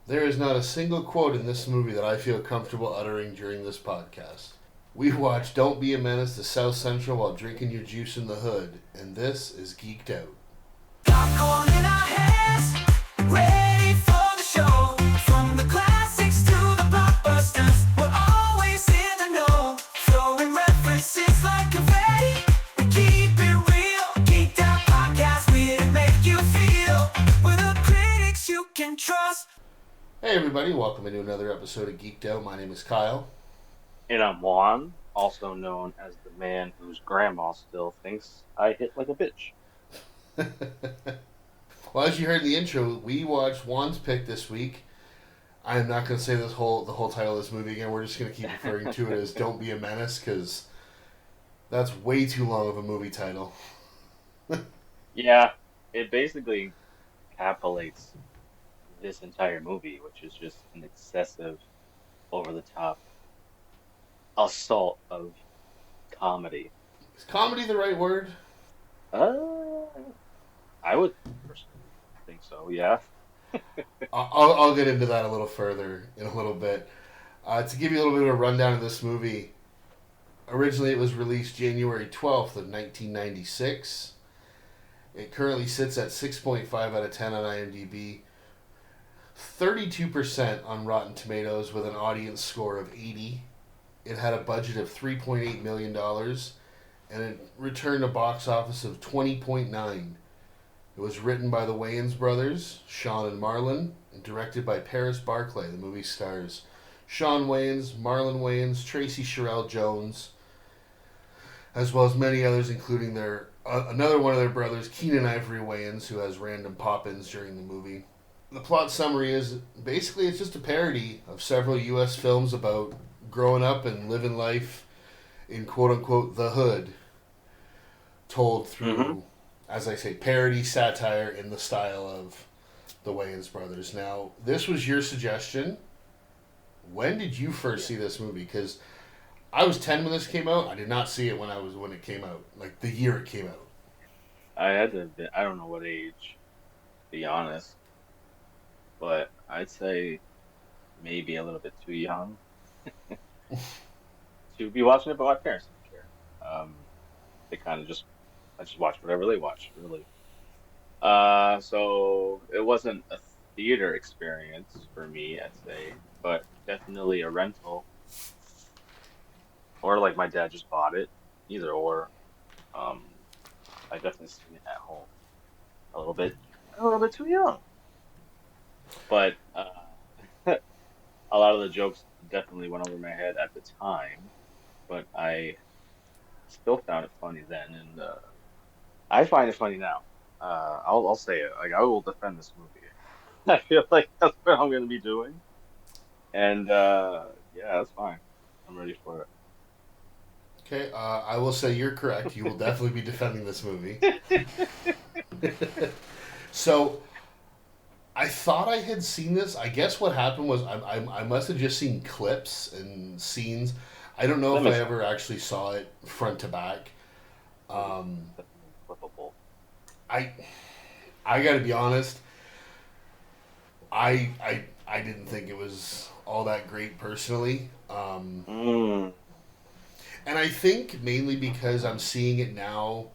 There is not a single quote in this movie that I feel comfortable uttering during this podcast. We watch Don't Be a Menace to South Central while drinking your juice in the hood, and this is Geeked Out. Popcorn in our hands, ready for the show. From the classics to the blockbusters, we're always in the know. Throwing references like confetti, we keep it real. Geeked Out Podcast, we make you feel. We're the critics you can trust. Hey everybody, welcome into another episode of Geeked Out. My name is Kyle. And I'm Juan, also known as the man whose grandma still thinks I hit like a bitch. Well, as you heard in the intro, we watched Juan's pick this week. I am not going to say the whole title of this movie again. We're just going to keep referring to it as Don't Be a Menace, because that's way too long of a movie title. Yeah, it basically encapsulates this entire movie, which is just an excessive, over-the-top assault of comedy. Is comedy the right word? I would personally think so, yeah. I'll get into that a little further in a little bit. To give you a little bit of a rundown of this movie, originally it was released January 12th of 1996. It currently sits at 6.5 out of 10 on IMDb, 32% on Rotten Tomatoes with an audience score of 80. It had a budget of $3.8 million and it returned a box office of 20.9. It was written by the Wayans brothers, Sean and Marlon, and directed by Paris Barclay. The movie stars Sean Wayans, Marlon Wayans, Tracy Sherrill Jones, as well as many others, including their another one of their brothers, Keenan Ivory Wayans, who has random pop-ins during the movie. The plot summary is basically it's just a parody of several U.S. films about growing up and living life in quote-unquote the hood, told through, as I say, parody, satire in the style of the Wayans brothers. Now, this was your suggestion. When did you first see this movie? Because I was 10 when this came out. I did not see it when it came out, like the year it came out. I had to admit, I don't know what age, to be honest, but I'd say maybe a little bit too young to be watching it, but my parents didn't care. They kind of I just watched whatever they watched, really. So it wasn't a theater experience for me, I'd say, but definitely a rental, or like my dad just bought it, either or. Um, I definitely seen it at home, a little bit too young, but a lot of the jokes definitely went over my head at the time, but I still found it funny then, and I find it funny now. I'll say it. Like I will defend this movie. I feel like that's what I'm gonna be doing, and yeah, that's fine. I'm ready for Okay, I will say you're correct. You will definitely be defending this movie. it. So, I thought I had seen this. I guess what happened was I must have just seen clips and scenes. I don't know That if I makes ever actually saw it front to back. Um, definitely flippable. I I got to be honest. I didn't think it was all that great personally. Mm. And I think mainly because I'm seeing it now,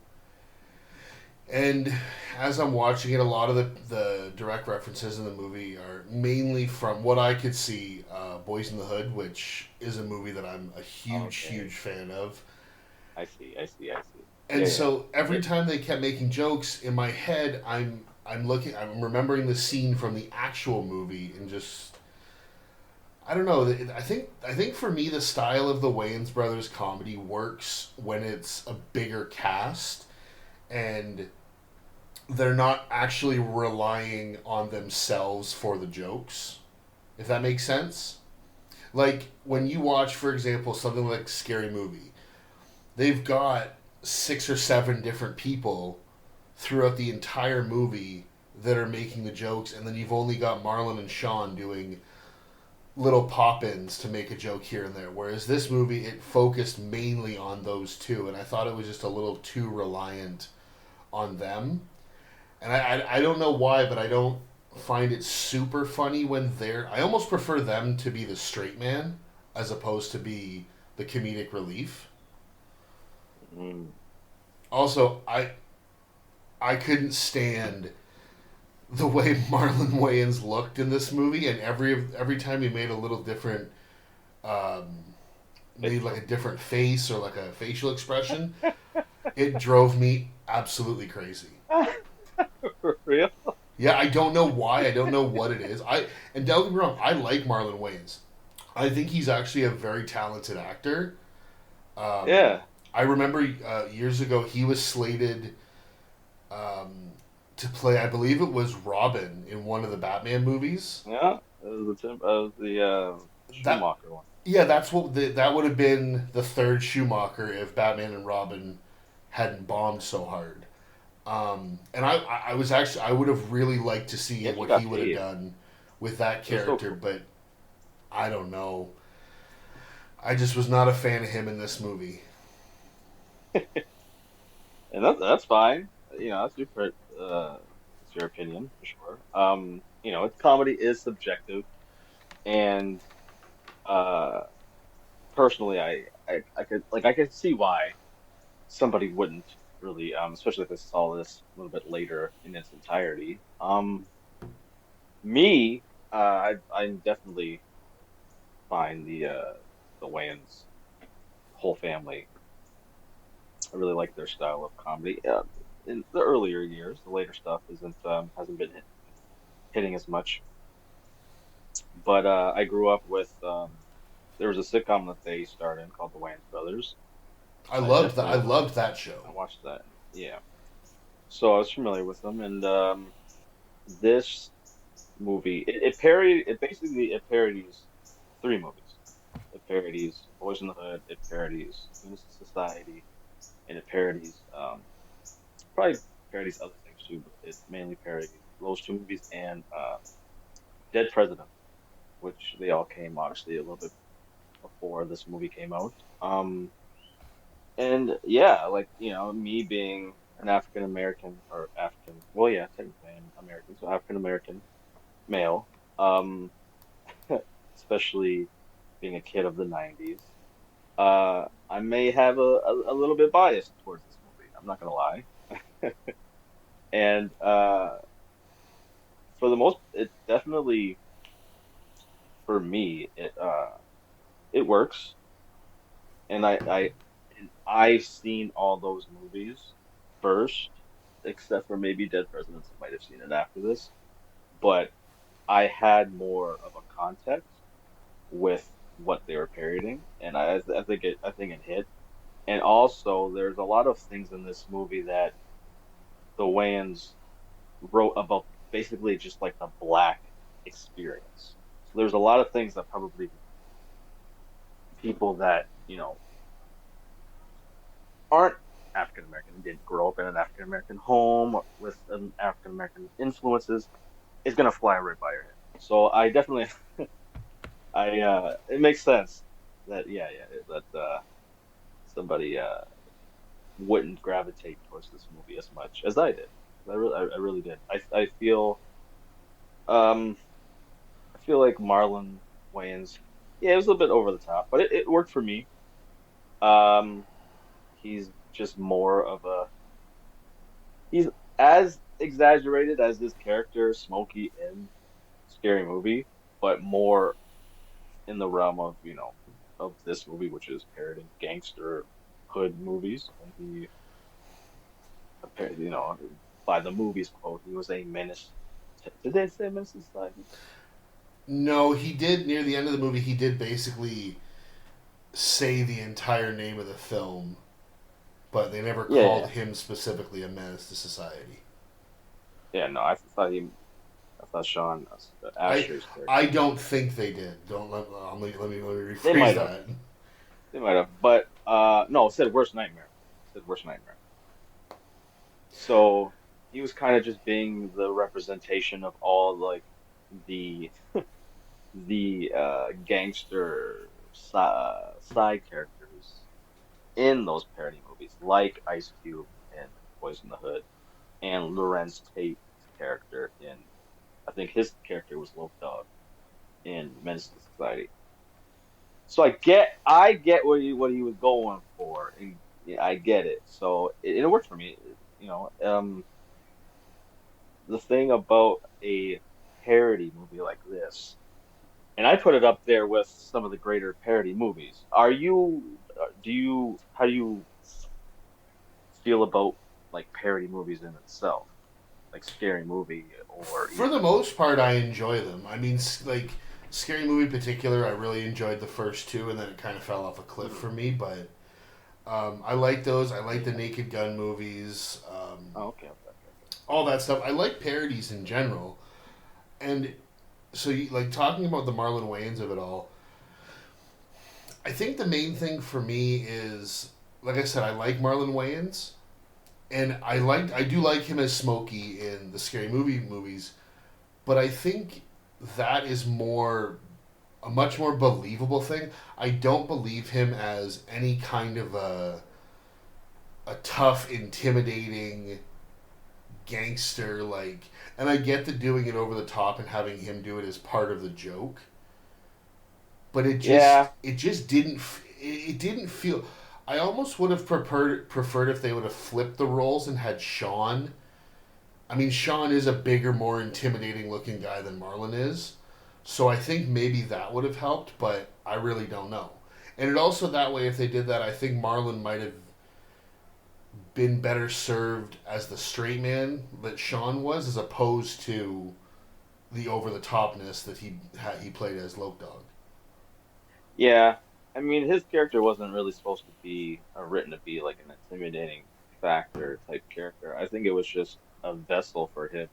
and as I'm watching it, a lot of the direct references in the movie are mainly from what I could see, Boys in the Hood, which is a movie that I'm a huge, Okay. huge fan of. I see. I see. I see. And Yeah, so yeah. every time they kept making jokes in my head, I'm remembering the scene from the actual movie and just I don't know. I think for me the style of the Wayans brothers comedy works when it's a bigger cast and they're not actually relying on themselves for the jokes. If that makes sense. Like when you watch, for example, something like Scary Movie, they've got 6 or 7 different people throughout the entire movie that are making the jokes, and then you've only got Marlon and Sean doing little pop-ins to make a joke here and there. Whereas this movie, it focused mainly on those two, and I thought it was just a little too reliant on them. And I don't know why, but I don't find it super funny when they're. I almost prefer them to be the straight man as opposed to be the comedic relief. Mm. Also, I couldn't stand the way Marlon Wayans looked in this movie, and every time he made a little different, um, made like Facial. a different face or like a facial expression, it drove me absolutely crazy. For real? Yeah, I don't know why. I don't know what it is. And don't get me wrong, I like Marlon Wayans. I think he's actually a very talented actor. Um, Yeah. I remember years ago he was slated um, to play. I believe it was Robin in one of the Batman movies. Yeah. It was the That Schumacher one. yeah, that would have been the third Schumacher if Batman and Robin hadn't bombed so hard. And I was actually I would have really liked to He see actually what he got would have paid. done with that It was so character, cool. but I don't know. I just was not a fan of him in this movie. And that's fine. That's it's your opinion for sure. It's comedy is subjective, and uh, personally, I could see why somebody wouldn't really, especially if they saw this a little bit later in its entirety. Me, I definitely find the Wayans whole family. I really like their style of comedy. In the earlier years, the later stuff isn't hasn't been hitting as much. But I grew up with there was a sitcom that they starred in called The Wayans Brothers. I I loved that. I definitely loved that show. I watched that. Yeah, so I was familiar with them, and this movie it basically it parodies three movies. It parodies Boys in the Hood, it parodies Menace to Society, and it parodies probably parodies other things too, but it mainly parodies those two movies and Dead President, which they all came obviously a little bit before this movie came out. And yeah, like me being an African American or African, well, yeah, technically I'm American, so African American male, um, especially being a kid of the 90s, I may have a little bit biased towards this movie. I'm not gonna lie. And for the most, it definitely for me it works, and I've seen all those movies first, except for maybe Dead Presidents. I might have seen it after this, but I had more of a context with what they were parodying, and I think it hit. And also, there's a lot of things in this movie that the Wayans wrote about, basically just like the black experience. So there's a lot of things that probably people that aren't African American, didn't grow up in an African American home with an African American influences, is gonna fly right by your head. So I definitely, it makes sense that that somebody wouldn't gravitate towards this movie as much as I did. I really did. Um, I feel like Marlon Wayans, yeah, it was a little bit over the top, but it worked for me. Um, he's just more of a he's as exaggerated as this character Smokey in Scary Movie, but more in the realm of of this movie, which is parodying gangster hood movies. And he apparently, by the movie's quote, he was a menace. Did they say menace to society? No, he did near the end of the movie. He did basically say the entire name of the film, but they never Yeah, called yeah, him specifically a menace to society. yeah. No, I thought Sean I Asher's I character. don't think they did. Don't let me They rephrase might have, that. but no, it said worst nightmare. It said worst nightmare. So he was kind of just being the representation of all like the gangster side characters in those parody movies, like Ice Cube in Boys in the Hood and Lorenz Tate's character in I think his character was Lope Dog in Menace to Society. So I get what he was going for, and yeah, I get it. So it worked for me. The thing about a parody movie like this, and I put it up there with some of the greater parody movies. How do you feel about like parody movies in itself, like Scary Movie or For the even most part, I enjoy them. I mean, like Scary Movie in particular, I really enjoyed the first two, and then it kind of fell off a cliff Mhm. for me. But I like those. I like the Yeah. Naked Gun movies, Oh, okay. all that stuff. I like parodies in general, and so like talking about the Marlon Wayans of it all. I think the main thing for me is, like I said, I like Marlon Wayans, and I do like him as Smokey in the Scary Movie movies. But I think that is more a much more believable thing. I don't believe him as any kind of a tough, intimidating gangster like. And I get the doing it over the top and having him do it as part of the joke, but Yeah, it just didn't it didn't feel. I almost would have preferred if they would have flipped the roles and had Sean. I mean, Sean is a bigger, more intimidating looking guy than Marlon is. So I think maybe that would have helped, but I really don't know. And it also that way, if they did that, I think Marlon might have been better served as the straight man that Sean was, as opposed to the over the topness that he played as Lope Dog. yeah. I mean, his character wasn't really supposed to be written to be like an intimidating factor type character. I think it was just a vessel for him,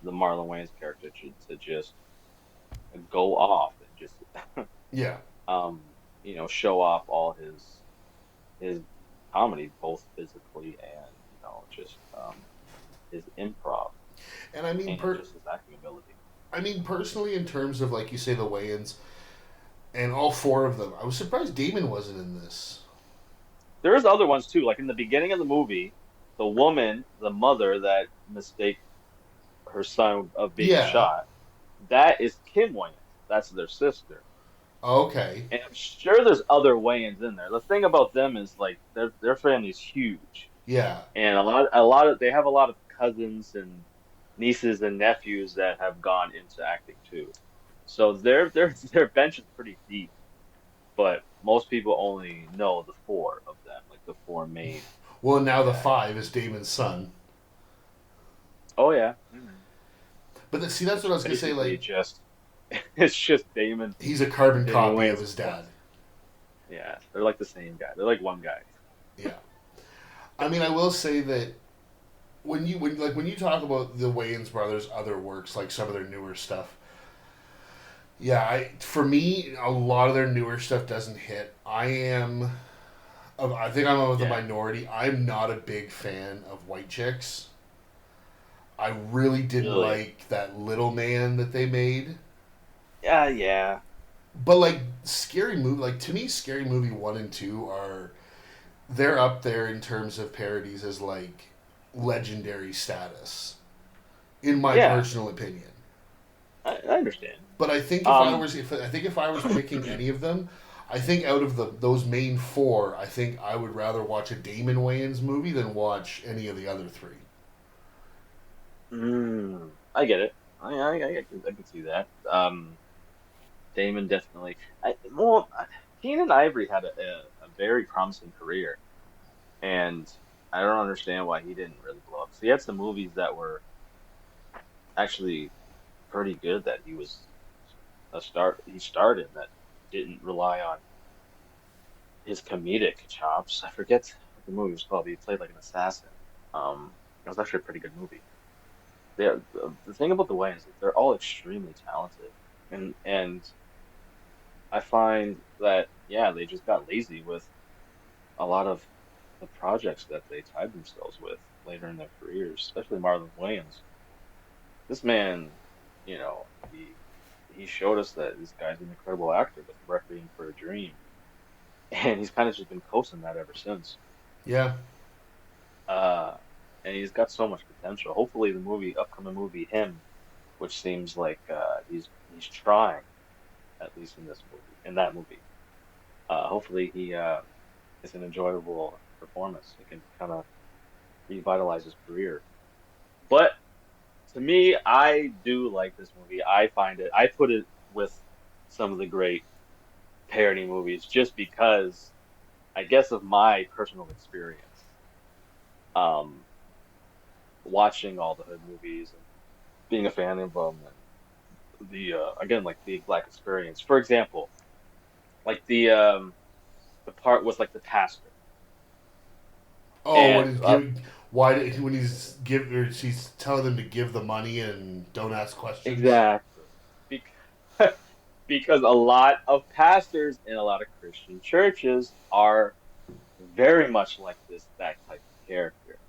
the Marlon Wayans character, to just go off and just Yeah, um show off all his comedy, both physically and just his improv and I mean, and just his acting ability. personally, in terms of like you say, the Wayans and all four of them, I was surprised Damon wasn't in this. There's other ones too, like in the beginning of the movie, the woman, the mother that mistake her son of being Yeah. shot, that is Kim Wayans. That's their sister. Okay. And I'm sure there's other Wayans in there. The thing about them is like their family's huge. Yeah. And a lot of they have a lot of cousins and nieces and nephews that have gone into acting too. So their bench is pretty deep, but most people only know the four of them, like the four main Well, now the guys. five is Damon's son. Oh yeah. But see, that's Which what I is was gonna say. basically Like, just it's just Damon he's a carbon Damon copy of Wayans his plus. dad. Yeah, they're like the same guy. They're like one guy. Yeah. I mean, I will say that when you talk about the Wayans brothers' other works, like some of their newer stuff, yeah, for me, a lot of their newer stuff doesn't hit. I think I'm of the Yeah. minority. I'm not a big fan of White Chicks. I really didn't Really? like that little man that they made. Yeah. But like Scary Movie, like to me, Scary Movie one and two are they're up there in terms of parodies as like legendary status, in my Yeah. personal opinion. I understand. But I think Um, if I was picking any of them, I think out of those main four, I think I would rather watch a Damon Wayans movie than watch any of the other three. I get it. I can see that. Damon definitely. Keenan Ivory had a very promising career, and I don't understand why he didn't really blow up. 'Cause he had some movies that were actually pretty good that he starred in that didn't rely on his comedic chops. I forget what the movie was called. He played like an assassin. It was actually a pretty good movie. The thing about the Wayans is they're all extremely talented, and I find that yeah, they just got lazy with a lot of the projects that they tied themselves with later in their careers, especially Marlon Wayans. This man, you know, he showed us that this guy's an incredible actor with Requiem for a Dream, and he's kind of just been coasting that ever since. Yeah, Uh, and he's got so much potential. Hopefully, the upcoming movie, him. which seems like he's trying, at least in this movie, in that movie. Hopefully he it's an enjoyable performance. It can kind of revitalize his career. But to me, I do like this movie. I put it with some of the great parody movies just because I guess of my personal experience. Um, Watching all the Hood movies and being a fan of them and the again like the Black experience. For example, like the part with like the pastor Oh, when and he's giving, why did, when he's give or she's telling them to give the money and don't ask questions. exactly because because a lot of pastors in a lot of Christian churches are very much like that type of character.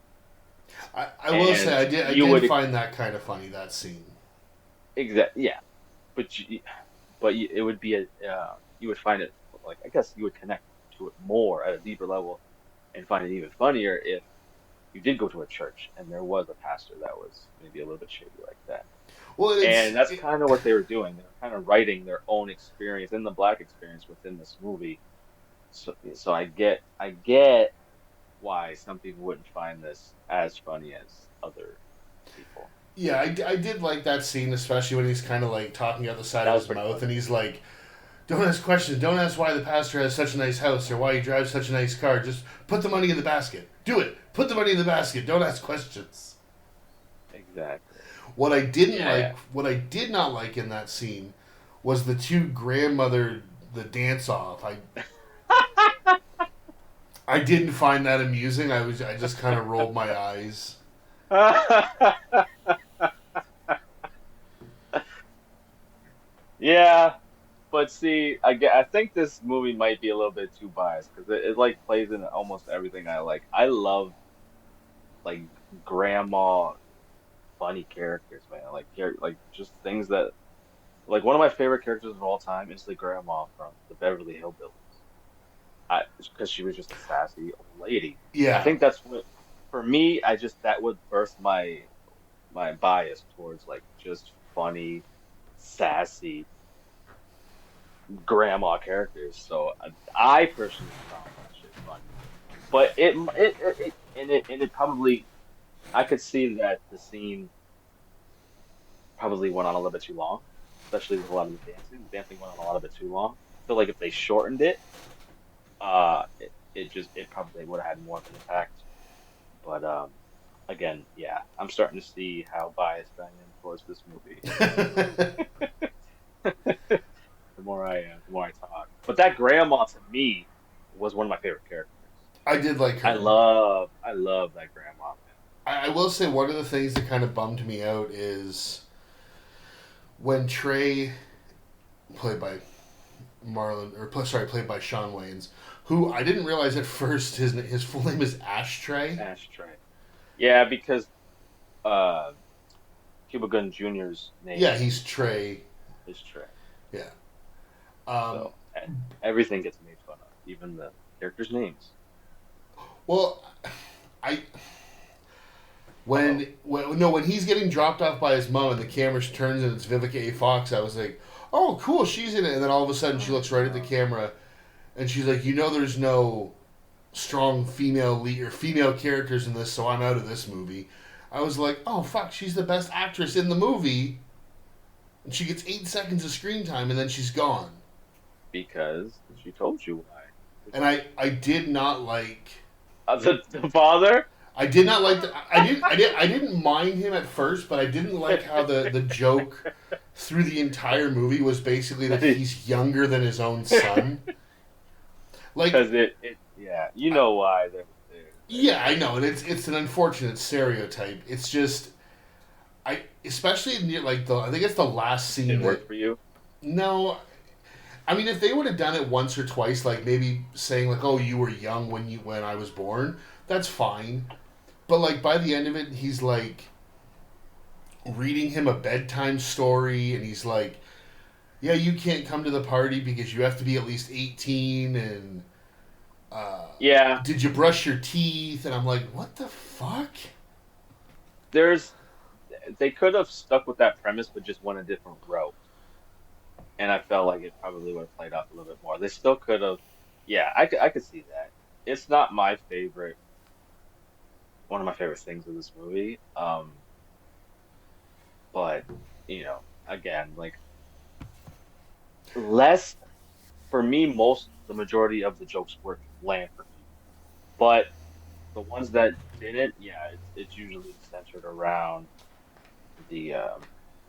I will say And I you did would find that kind of funny, that scene. yeah, but it would be a you would find it like I guess you would connect to it more at a deeper level and find it even funnier if you did go to a church and there was a pastor that was maybe a little bit shady like that. Well, And that's kind of what they were doing. They were kind of writing their own experience in the Black experience within this movie. So I get why some people wouldn't find this as funny as other people. yeah, I did like that scene, especially when he's kind of like talking out the side That of was his pretty mouth, funny. and he's like, "Don't ask questions. Don't ask why the pastor has such a nice house or why he drives such a nice car. Just put the money in the basket. Do it. Put the money in the basket. Don't ask questions." Exactly. Yeah. What I did not like in that scene was the two grandmother the dance off. I didn't find that amusing. I just kind of rolled my eyes. Yeah, but see, I think this movie might be a little bit too biased because it like plays in almost everything I like. I love like grandma funny characters, man. Like just things that like one of my favorite characters of all time is the grandma from the Beverly Hillbillies. Because she was just a sassy old lady. I Yeah, think that's what for me. I just that would burst my bias towards like just funny, sassy grandma characters. So I personally found that shit funny. But it probably I could see that the scene probably went on a little bit too long, especially with a lot of the dancing. The dancing went on a little bit too long. I feel like if they shortened it, it probably would have had more of an impact. But again, yeah, I'm starting to see how biased I am towards this movie. The more I talk. But that grandma to me was one of my favorite characters. I did like her. I love that grandma, man. I will say one of the things that kind of bummed me out is when Trey, played by played by Sean Wayans, who I didn't realize at first his full name is Ashtray. Ashtray. Yeah, because uh, Cuba Gooding Jr.'s Yeah, name he's Trey. is Trey, Yeah. Um, so everything gets made fun of, even the characters' names. well, I Uh-oh. when he's getting dropped off by his mom and the camera turns and it's Vivica A. Fox, I was like, oh, cool, she's in it. And then all of a sudden she Oh looks right at the no. camera and she's like, there's no strong female lead or female characters in this, so I'm out of this movie. I was like, oh fuck, she's the best actress in the movie, and she gets 8 seconds of screen time and then she's gone. Because she told you why. And I did not like. The father? I did not like the. I didn't mind him at first, but I didn't like how the joke through the entire movie was basically that he's younger than his own son. Like, Because yeah, you know why yeah, I know, and it's an unfortunate stereotype. It's just especially near like the I think it's the last it scene didn't that work for you. no. I mean, if they would have done it once or twice, like maybe saying like, "Oh, you were young when I was born," that's fine. But like by the end of it, he's like reading him a bedtime story, and he's like, "Yeah, you can't come to the party because you have to be at least 18." And Yeah, did you brush your teeth? And I'm like, "What the fuck?" there's they could have stuck with that premise, but just went a different route. And I felt like it probably would have played off a little bit more. They still could have, yeah, I could see that. It's not my favorite, one of my favorite things of this movie. But again, like less for me, the majority of the jokes work land for me. But the ones that didn't, yeah, it's usually centered around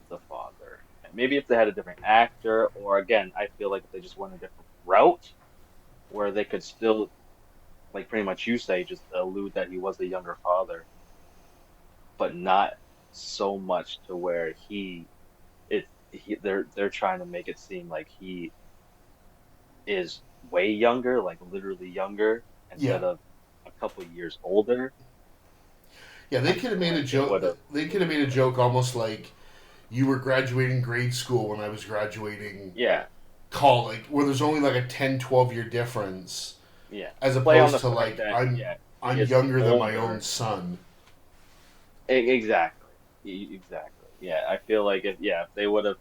the father. And maybe if they had a different actor, or again, I feel like if they just went a different route where they could still, like pretty much you say, just allude that he was the younger father, but not so much to where they're trying to make it seem like he is way younger, like literally younger, Yeah. instead of a couple years older. Yeah, they I could have feel made a like it joke. would have They could moved have made a better. joke almost like you were graduating grade school when I was graduating Yeah, college, where there's only like a 10, 12 year difference, yeah. as Play on opposed the to fact like that yeah, he I'm is younger than my own older. son. Exactly. Exactly. Yeah, I feel like if they would have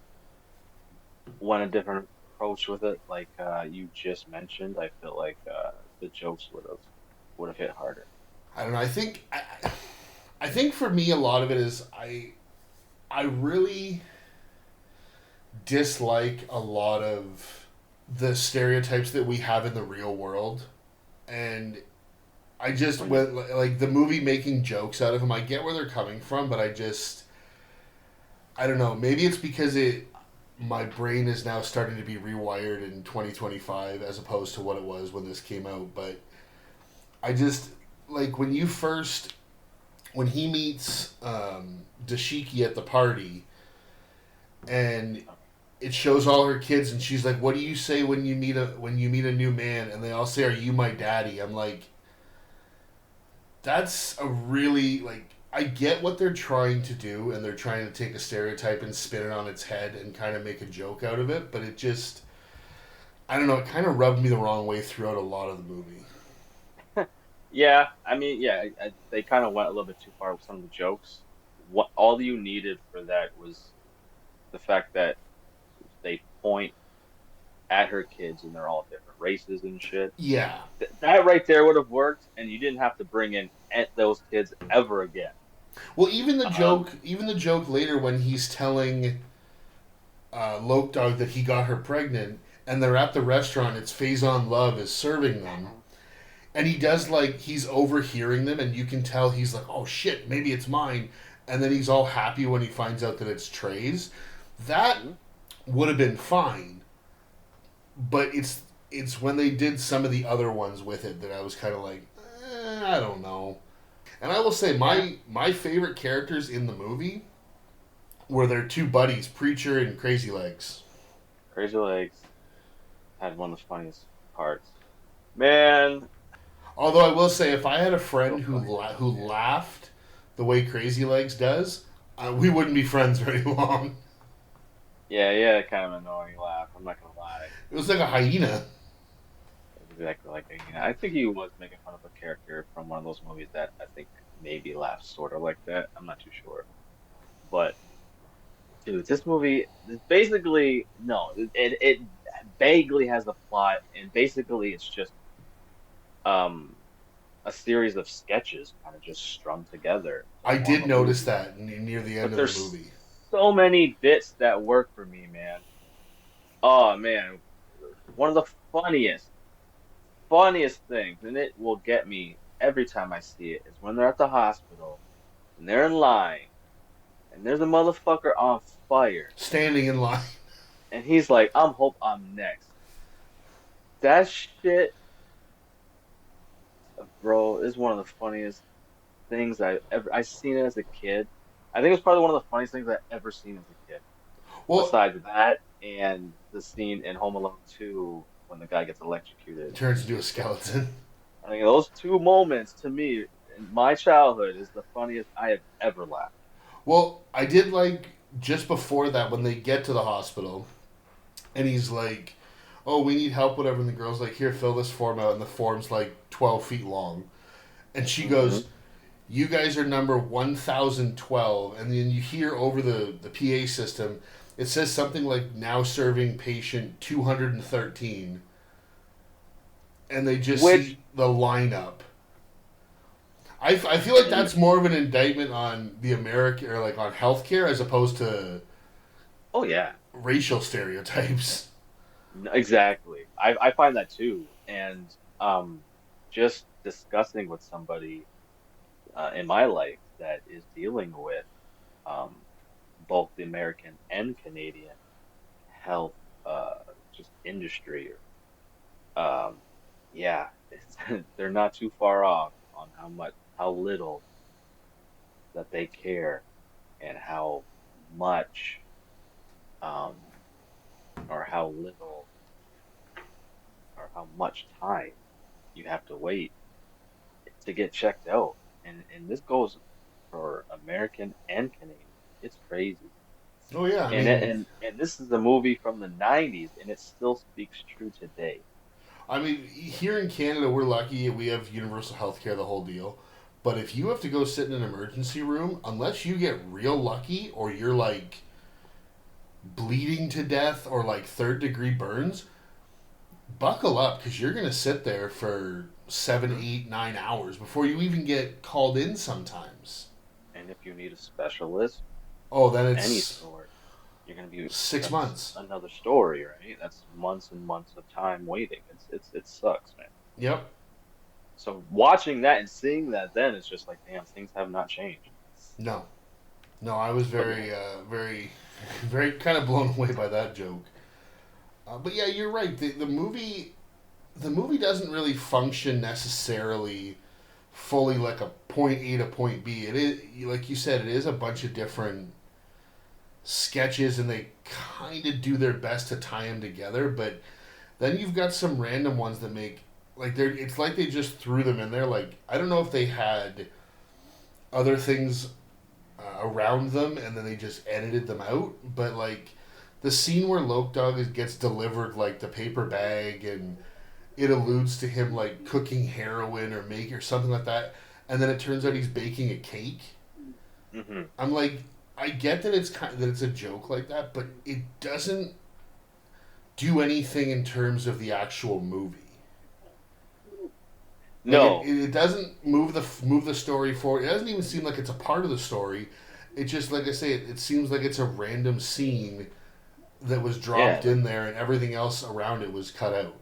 went a different approach with it, like you just mentioned, I feel like the jokes would have hit harder. I don't know. I think for me a lot of it is I really dislike a lot of the stereotypes that we have in the real world, and I just Hmm. went like the movie making jokes out of them. I get where they're coming from, but I don't know. Maybe it's because it my brain is now starting to be rewired in 2025 as opposed to what it was when this came out. But I just like when he meets Dashiki at the party, and it shows all her kids, and she's like, "What do you say when you meet a new man?" And they all say, "Are you my daddy?" I'm like, that's a really like I get what they're trying to do, and they're trying to take a stereotype and spin it on its head and kind of make a joke out of it, but it just I don't know, it kind of rubbed me the wrong way throughout a lot of the movie. Yeah, I mean, yeah, they kind of went a little bit too far with some of the jokes. What all you needed for that was the fact that they point at her kids and they're all different races and shit. Yeah. That right there would have worked, and you didn't have to bring in those kids ever again. Well, Um, even the joke later when he's telling Loke Dog that he got her pregnant, and they're at the restaurant. It's Faison Love is serving them, and he does like he's overhearing them, and you can tell he's like, "Oh shit, maybe it's mine," and then he's all happy when he finds out that it's Trey's. That mhm. would have been fine, but it's when they did some of the other ones with it that I was kind of like, I don't know. And I will say Yeah, my favorite characters in the movie were their two buddies, Preacher and Crazy Legs. Crazy Legs had one of the funniest parts. Man, Although I will say, if I had a so friend funny. who laughed the way Crazy Legs does, we wouldn't be friends very long. Yeah, yeah, kind of annoying laugh. I'm not gonna lie. It was like a hyena. It's exactly like I think he was making fun of a character from one of those movies that I think maybe laughs sort of like that. I'm not too sure, but dude, this movie is basically no, it vaguely has a plot, and basically it's just um a series of sketches kind of just strung together to I form did a notice movie. that near the end But of the there's movie. so many bits that work for me, man. Oh man, one of the funniest things, and it will get me every time I see it, is when they're at the hospital and they're in line and there's a motherfucker on fire Standing in line. and he's like, "I'm hope I'm next." That shit, bro, is one of the funniest things I seen it as a kid. I think it's probably one of the funniest things I've ever seen as a kid. Well, Besides that and the scene in Home Alone 2 when the guy gets electrocuted. turns into a skeleton. I think those two moments to me in my childhood is the funniest I have ever laughed. Well, I did like just before that when they get to the hospital, and he's like, "Oh, we need help, whatever." And the girl's like, "Here, fill this form out," and the form's like 12 feet long, and she Hmm. goes, You guys are number 1012, and then you hear over the PA system, it says something like now serving patient 213, and they just Which, see the lineup. I feel like and that's more of an indictment on the American, or like on healthcare, as opposed to oh yeah, racial stereotypes. exactly. I find that too. And um, just discussing with somebody in my life that is dealing with um, both the American and Canadian health just industry. Um, yeah, they're not too far off on how little that they care and how much um, or how little or how much time you have to wait to get checked out. And this goes for American and Canadian. It's crazy. Oh yeah, I And mean, this is a movie from the 90s and it still speaks true today. here in Canada, we're lucky we have universal healthcare, the whole deal. But if you have to go sit in an emergency room, unless you get real lucky or you're like bleeding to death or like third degree burns, buckle up because you're gonna sit there for seven, Hmm. 8, 9 hours before you even get called in. Sometimes. And if you need a specialist Oh, of then any it's sort, you're gonna be six that's months. another story, right? That's months and months of time waiting. It sucks, man. Yep. So watching that and seeing that then it's just like, damn, things have not changed. No. No, I was But yeah. very, very kind of blown away by that joke. But yeah, you're right. The movie doesn't really function necessarily fully like a point A to point B. It is, like you said, it is a bunch of different sketches, and they kind of do their best to tie them together. But then you've got some random ones that make like they're. It's like they just threw them in there. Like I don't know if they had other things around them, and then they just edited them out. But like the scene where Loke Dog gets delivered like the paper bag, and it alludes to him like cooking heroin or make or something like that, and then it turns out he's baking a cake. Hmm. I'm like, I get that that it's a joke like that, but it doesn't do anything in terms of the actual movie. Like No. it doesn't move the story forward. It doesn't even seem like it's a part of the story. It just like I say, it seems like it's a random scene that was Yeah, dropped like in there, and everything else around it was cut out.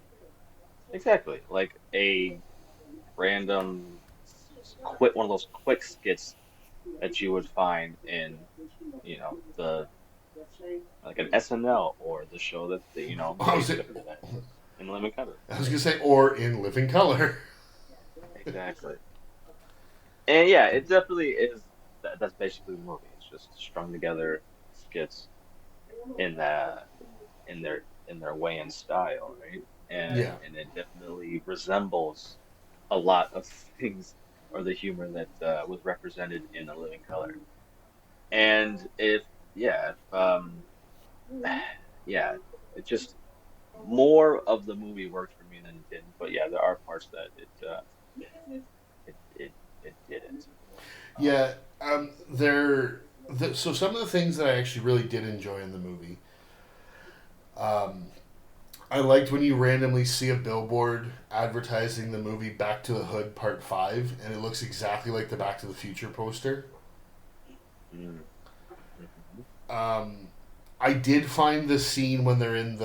exactly. Like a random quick one of those quick skits that you would find in, the like an SNL or the show that I was based off of that in Living Color. I was gonna say, or in Living Color. Exactly. And yeah, it definitely is that's basically the movie. It's just strung together skits in their way and style, right? Yeah. And it definitely resembles a lot of things or the humor that was represented in A Living Color. And if yeah, if yeah, it just more of the movie worked for me than it didn't. But yeah, there are parts that it didn't. Um, Yeah, so some of the things that I actually really did enjoy in the movie. Um, I liked when you randomly see a billboard advertising the movie Back to the Hood Part 5, and it looks exactly like the Back to the Future poster. mm, mhm. Um, I did find the scene when they're in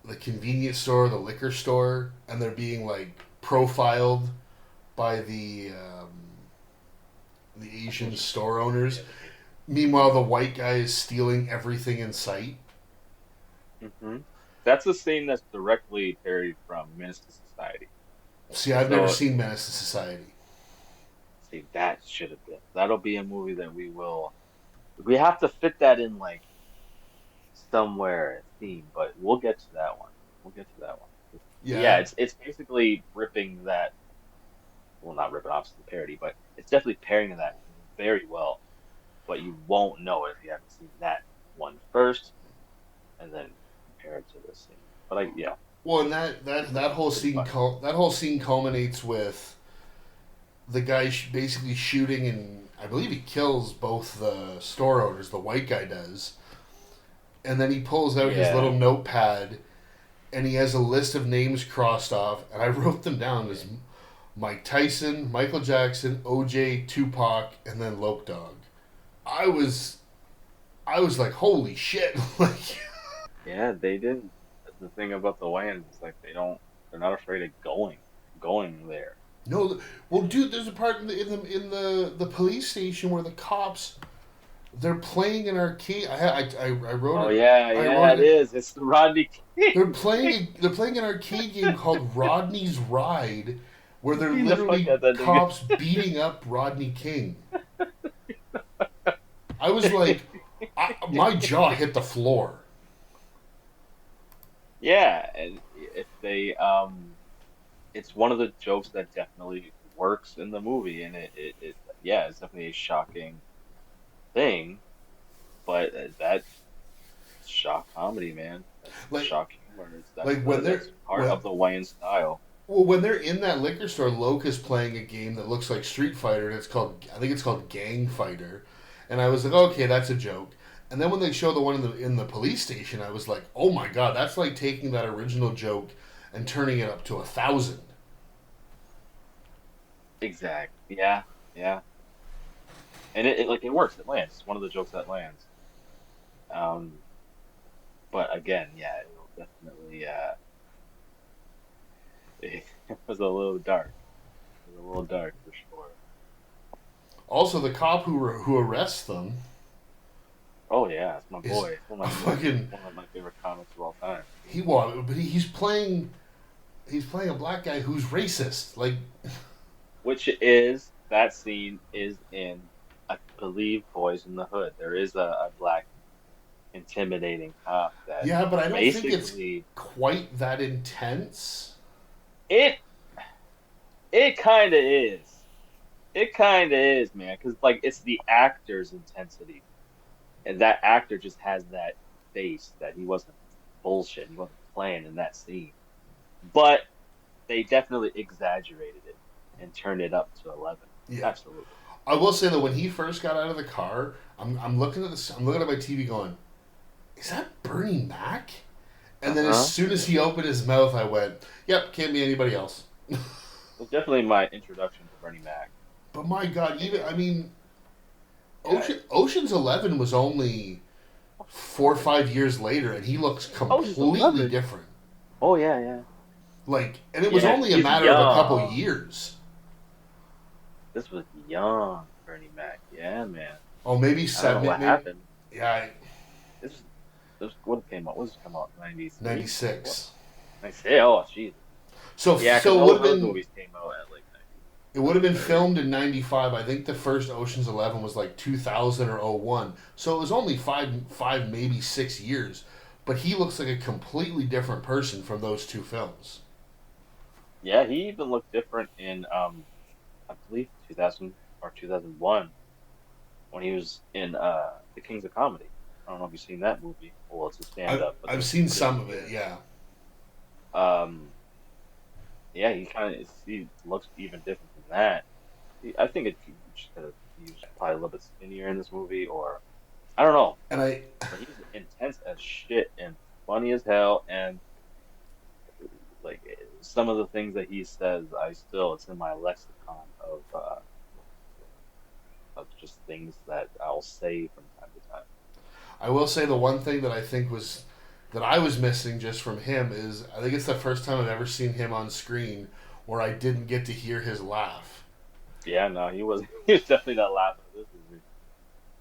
the convenience store, the liquor store, and they're being like profiled by the Asian store owners. Yeah, the Asian. Meanwhile, the white guy is stealing everything in sight. Hmm. That's a scene that's directly parodied from Menace to Society. See, I've never So, seen Menace to Society. see, that'll be a movie that we have to fit that in like somewhere theme, but we'll get to that one. We'll get to that one. Yeah, Yeah. it's basically ripping that, well, not ripping off the parody, but it's definitely pairing that very well. But you won't know it if you haven't seen that one first, and then compare it to this scene. But Well, and that it's whole pretty scene funny. that whole scene culminates with the guy basically shooting, and I believe he kills both the store owners. The white guy does, and then he pulls out his little Yeah. notepad, and he has a list of names crossed off, and I wrote them down as Mike Tyson, Michael Jackson, OJ, Tupac, and then Loke Dog. I was I was like, holy shit! Like, Yeah, they didn't. That's the thing about the Wayans. It's like they're not afraid of going there. no, well, dude, there's a part in the police station where the cops they're playing an arcade. I wrote Oh it. yeah, I yeah, wrote it it. is. It's the Rodney King. They're playing an arcade game called Rodney's Ride, where they're Beating the fuck literally out that nigga. cops beating up Rodney King. I was like, my jaw hit the floor. Yeah, and if they it's one of the jokes that definitely works in the movie, and it yeah, it's definitely a shocking thing, but that's shock comedy, man. That's Like, shock humor. like when they're That's part when of the Wayne style. well, when they're in that liquor store, Loke is playing a game that looks like Street Fighter, and I think it's called Gang Fighter, and I was like, okay, that's a joke. And then when they show the one in the police station, I was like, oh my god, that's like taking that original joke and turning it up to 1,000. Exactly. Yeah, yeah. And it like it works. It lands. It's one of the jokes that lands. Um, but again, yeah, it will definitely it was a little dark. It was a little dark for sure. Also, the cop who arrests them Oh yeah, it's my is boy. It's a fucking one of my favorite comics of all time. but he's playing a black guy who's racist. Like, Which is that scene is in I believe Boys in the Hood. There is a black intimidating cop that yeah, but I don't think it's basically quite that intense. it it kind of is. It kind of is, man, because like it's the actor's intensity, and that actor just has that face that he wasn't bullshit. He wasn't playing in that scene, but they definitely exaggerated it and turned it up to 11. Yeah, Absolutely. I will say that when he first got out of the car, I'm looking at this. I'm looking at my TV, going, "Is that Bernie Mac?" And then as Uh-huh. soon as he opened his mouth, I went, "Yep, can't be anybody else." It was definitely my introduction to Bernie Mac. But my God, even I mean, Yeah. Ocean's 11 was only 4 or 5 years later, and he looks Oh, just completely 11. different. Oh yeah, yeah. Like, and it was Yeah, only a he's matter of a couple young. years. This was young Bernie Mac. Yeah, man. Oh, maybe I don't know seven, what maybe, happened. yeah, This this what came out? What did it come out? 93? What? 96. 96? Oh, jeez. So Yeah, because so all those movies came out at like it would have been 93. filmed in 95. I think the first Ocean's 11 was like 2000 or '01. So it was only five maybe 6 years. But he looks like a completely different person from those two films. Yeah, he even looked different in I believe 2000 or 2001 when he was in The Kings of Comedy. I don't know if you've seen that movie. Well, it's a stand I've, up, but I've there's seen some good some of scenes it, in yeah. it. Yeah, he looks even different than that. I think it he was probably a little bit skinnier in this movie, or I don't know. And But he's intense as shit and funny as hell, and like some of the things that he says, it's in my lexicon of just things that I'll say from time to time. I will say the one thing that I think that I was missing just from him is I think it's the first time I've ever seen him on screen where I didn't get to hear his laugh. Yeah, no, he was he was definitely not laughing at this movie.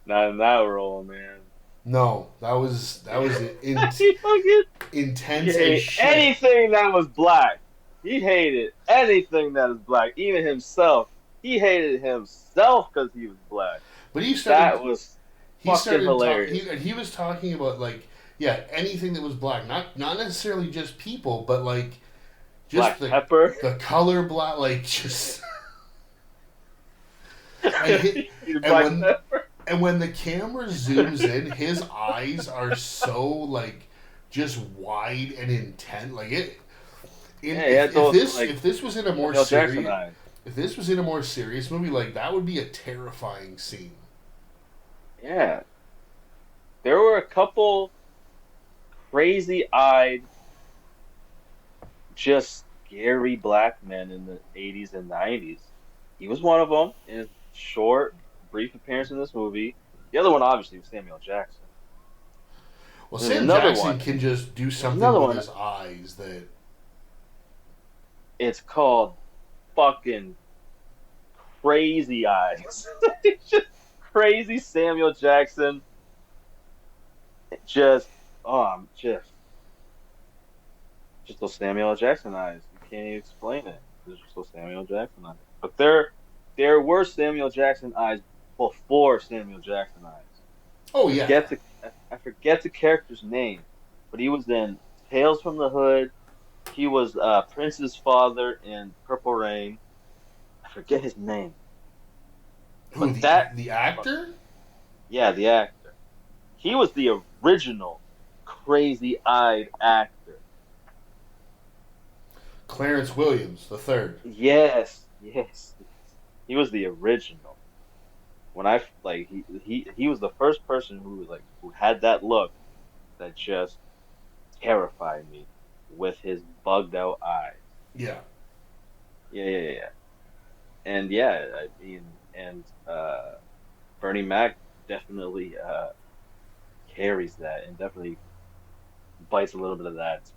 Not in that role, man. No, that was He fucking he intense as hated shit. anything that was black. He hated anything that is black, even himself. He hated himself because he was black. But That was he fucking started hilarious. he was talking about, like, yeah, anything that was black, not necessarily just people, but like just Black pepper. the color black, like just and, and Black when pepper. and when the camera zooms in, his eyes are so like just wide and intent. Like it. Yeah, he had those like If this was in a more Samuel Jackson serious eyes. If this was in a more serious movie, like that would be a terrifying scene. Yeah, there were a couple crazy-eyed, just scary black men in the 80s and 90s. He was one of them in his short, brief appearance in this movie. The other one, obviously, was Samuel Jackson. Well, There's Sam another Jackson one. can just do There's something another with one. his eyes that. It's called fucking Crazy Eyes. It's just crazy Samuel Jackson. Just, just those Samuel L. Jackson eyes. You can't even explain it. There's just those Samuel Jackson eyes. But there were Samuel Jackson eyes before Samuel Jackson eyes. Oh yeah. I forget the character's name, but he was in Tales from the Hood. He was Prince's father in Purple Rain. I forget his name, Who but that, the actor? yeah, the actor. He was the original crazy-eyed actor. Clarence Williams, the third. Yes, yes, yes. He was the original. When I like he was the first person who had that look that just terrified me with his bugged out eyes. Yeah. Yeah, yeah, yeah. Yeah. And yeah, I mean, and Bernie Mac definitely carries that and definitely bites a little bit of that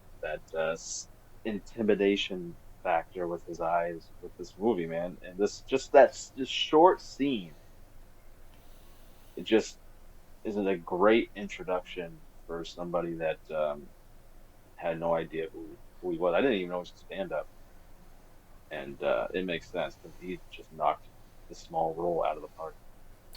intimidation factor with his eyes with this movie, man. And this short scene, it just isn't a great introduction for somebody that had no idea who he was. I didn't even know he was a stand-up, and it makes sense because he just knocked the small role out of the park.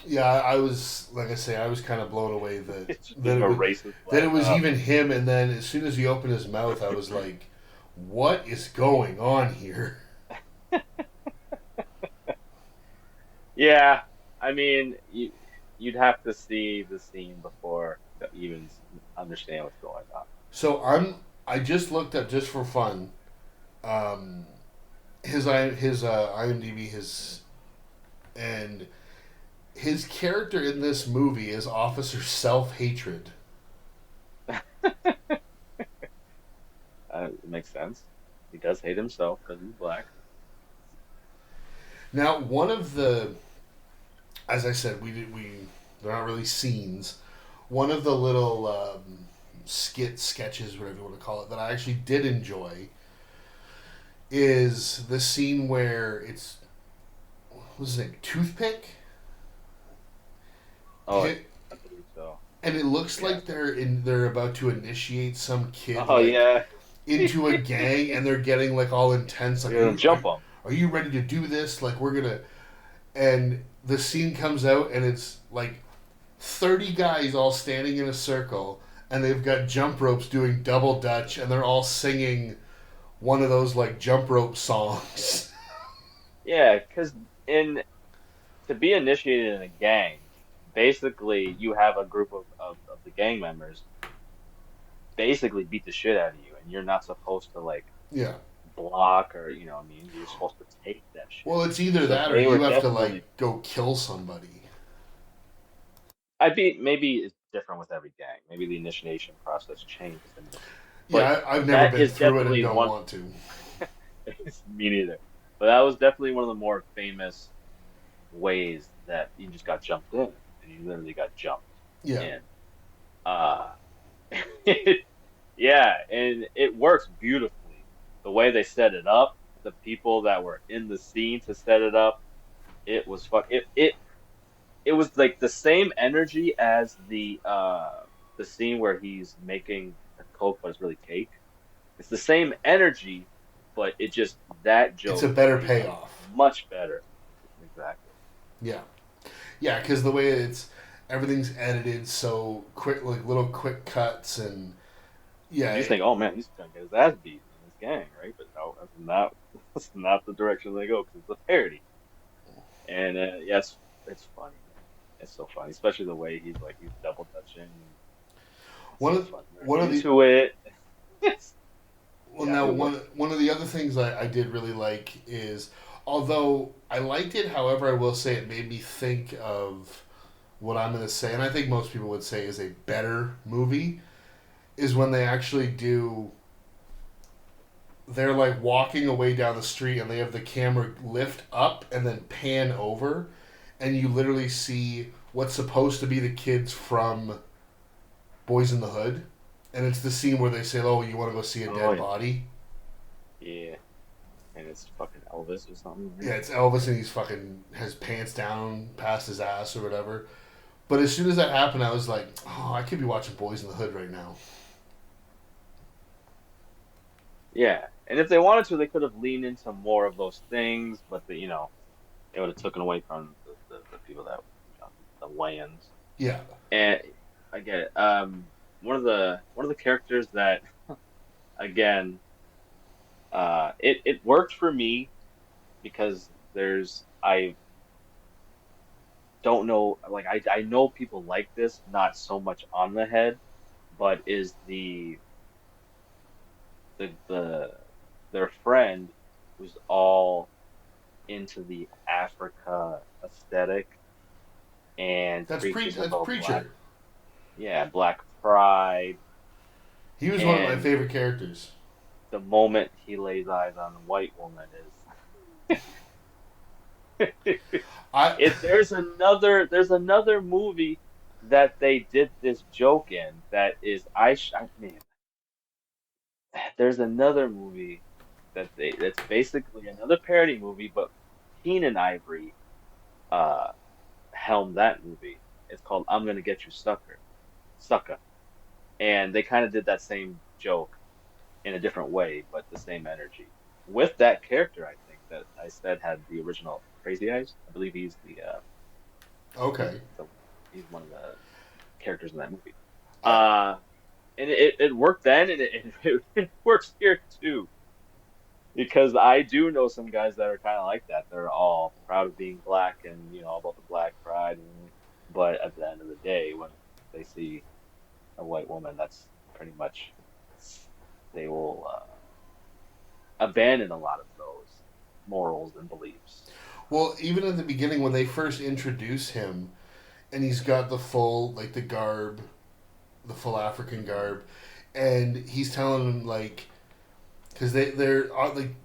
Yeah, I was like I say, I was kind of blown away It's just being a racist that it black was cop. even him. And then as soon as he opened his mouth, I was like, "What is going on here?" Yeah, I mean, you'd have to see the scene before to even understand what's going on. So I just looked up just for fun. Um, his IMDb his and his character in this movie is Officer Self Hatred. It makes sense. He does hate himself because he's black. Now, one of the, as I said, we they're not really scenes. One of the little sketches, whatever you want to call it, that I actually did enjoy is the scene where it's what's his name, Toothpick, Oh, I believe so. and it looks Yeah. like they're about to initiate some kid Oh like yeah. into a gang, and they're getting like all intense, like You're gonna jump him. are you ready to do this? Like we're gonna, and the scene comes out, and it's like 30 guys all standing in a circle, and they've got jump ropes doing double dutch, and they're all singing one of those like jump rope songs. Yeah, because in to be initiated in a gang, basically you have a group of the gang members basically beat the shit out of you, and you're not supposed to like Yeah. block or you know what I mean. You're supposed to take that shit. Well, it's either So that or they were you have to like definitely. go kill somebody. I'd be maybe it's different with every gang. Maybe the initiation process changes, but Yeah, I've never that been is through it and definitely don't one. want to. Me neither. But that was definitely one of the more famous ways that you just got jumped in, and you literally got jumped Yeah. in. Uh, yeah, and it works beautifully. The way they set it up, the people that were in the scene to set it up, it was fun. It was like the same energy as the scene where he's making a Coke, but it's really cake. It's the same energy, but it just that It's a joke better becomes payoff. much better. Exactly. Yeah. Yeah, because the way it's everything's edited so quick, like little quick cuts, and yeah, You just think, oh man, he's gonna get his ass beat in this gang, right? But no, that's not that's not the direction they go because it's a parody. And yeah, it's funny, man. It's so funny, especially the way he's double touching. It's one so of funny. They're one of the into it. It's, well yeah, now it works. one of the other things I did really like is Although I liked it, however, I will say it made me think of what I'm going to say, and I think most people would say is a better movie, is when they actually do. They're like walking away down the street and they have the camera lift up and then pan over, and you literally see what's supposed to be the kids from Boys in the Hood. And it's the scene where they say, "Oh, you want to go see a Oh dead yeah, body?" yeah, and it's fucking Elvis or something, right? Yeah, it's Elvis and he's fucking has pants down past his ass or whatever. But as soon as that happened, I was like, "Oh, I could be watching Boys in the Hood right now." Yeah, and if they wanted to, they could have leaned into more of those things, but it would have taken away from the people that the Wayans. Yeah, And I get it. One of the characters that again, it worked for me because there's I don't know, like I know people like this, not so much on the head, but is the their friend who's all into the Africa aesthetic and preaches that's about black, Preacher. yeah, black pride. He was one of my And favorite characters. the moment he lays eyes on a white woman is I there's another movie that they did this joke in that is I mean, there's another movie that's basically another parody movie, but Keenan Ivory uh helmed that movie. It's called I'm Gonna Get You Sucker. And they kind of did that same joke in a different way, but the same energy. With that character, I think that I said had the original Crazy Eyes. I believe he's okay. the he's one of the characters in that movie. I Uh, and it worked then, and it works here too. Because I do know some guys that are kind of like that. They're all proud of being black and about the black pride, but at the end of the day, when they see a white woman, that's pretty much they will abandon a lot of those morals and beliefs. well, even at the beginning when they first introduce him, and he's got the full like the garb, the full African Hmm. garb, and he's telling them like because they're like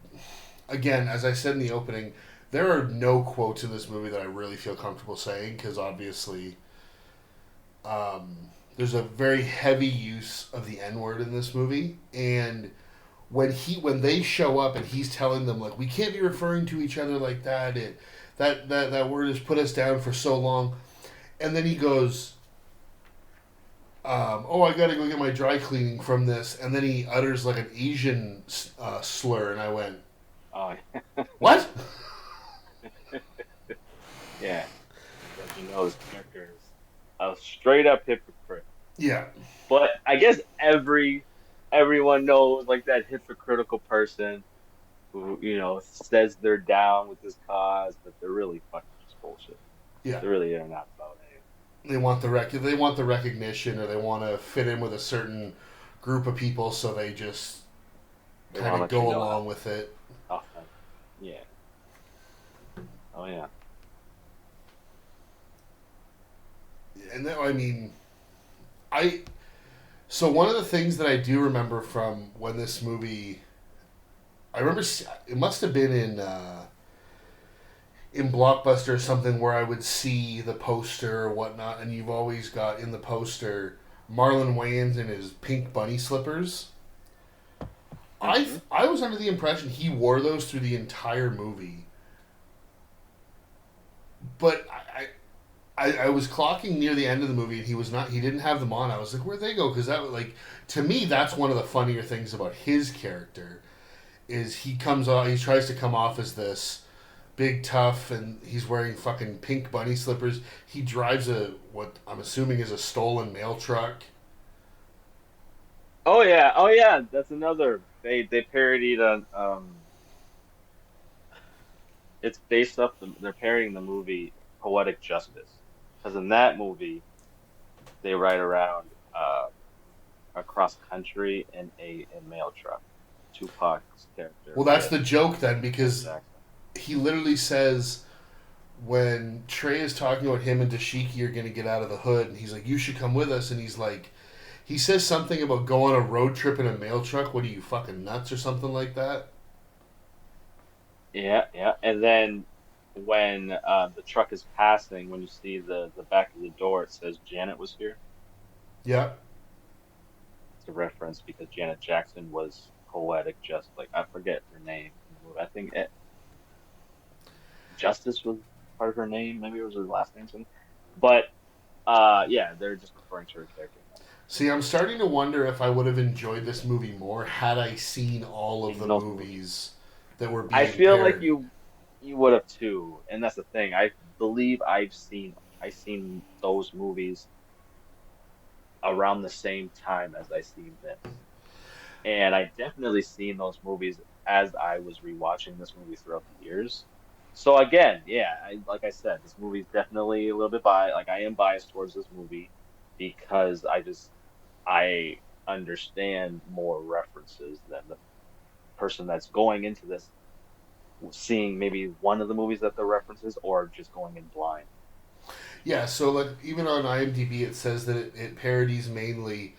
again as I said in the opening, there are no quotes in this movie that I really feel comfortable saying because obviously um, there's a very heavy use of the N word in this movie, and when they show up and he's telling them like we can't be referring to each other like that, that word has put us down for so long, and then he goes. Oh, I gotta go get my dry cleaning from this, and then he utters like an Asian slur, and I went, Oh, "What?" yeah, because his character is a straight up hypocrite. Yeah, But I guess everyone knows like that hypocritical person who says they're down with this cause, but they're really fucking just bullshit. yeah. They really are not about anything. They want the recognition, or they want to fit in with a certain group of people, so they just They kind want to of let you go know along with it. how. Yeah. Oh yeah. And then, I mean, I so one of the things that I do remember from when this movie, I remember it must have been in Blockbuster or something where I would see the poster or whatnot, and you've always got in the poster Marlon Wayans in his pink bunny slippers. Hmm. I was under the impression he wore those through the entire movie, but I was clocking near the end of the movie and he was not. He didn't have them on. I was like, where'd they go? Because that was like to me that's one of the funnier things about his character is he comes off. He tries to come off as this big tough, and he's wearing fucking pink bunny slippers. He drives a what I'm assuming is a stolen mail truck. Oh yeah. Oh yeah. That's another. They parodied on. It's based off they're parodying the movie Poetic Justice, because in that movie they ride around across country in a mail truck. Tupac's character Well, that's Red the joke then, Red because Jackson. he literally says when Trey is talking about him and Dashiki are going to get out of the hood, and he's like, "You should come with us," and he's like, he says something about go on a road trip in a mail truck. What are you fucking nuts or something like that? Yeah, yeah. And then when the truck is passing, when you see the back of the door, it says Janet was here. Yeah, It's a reference because Janet Jackson was poetic, just like I forget her name in the movie. I think Justice was part of her name. Maybe it was her last name, something. But yeah, they're just referring to her character in see, I'm starting to wonder if I would have enjoyed this movie more had I seen all of seen the those movies. movies that were I being feel like paired. you would have too, and that's the thing. I believe I've seen those movies around the same time as I seen this. And I definitely seen those movies as I was rewatching this movie throughout the years. So again, yeah, like I said, this movie is definitely a little bit like I am biased towards this movie because I understand more references than the person that's going into this seeing maybe one of the movies that the references or just going in blind. Yeah, so like even on IMDb, it says that it parodies mainly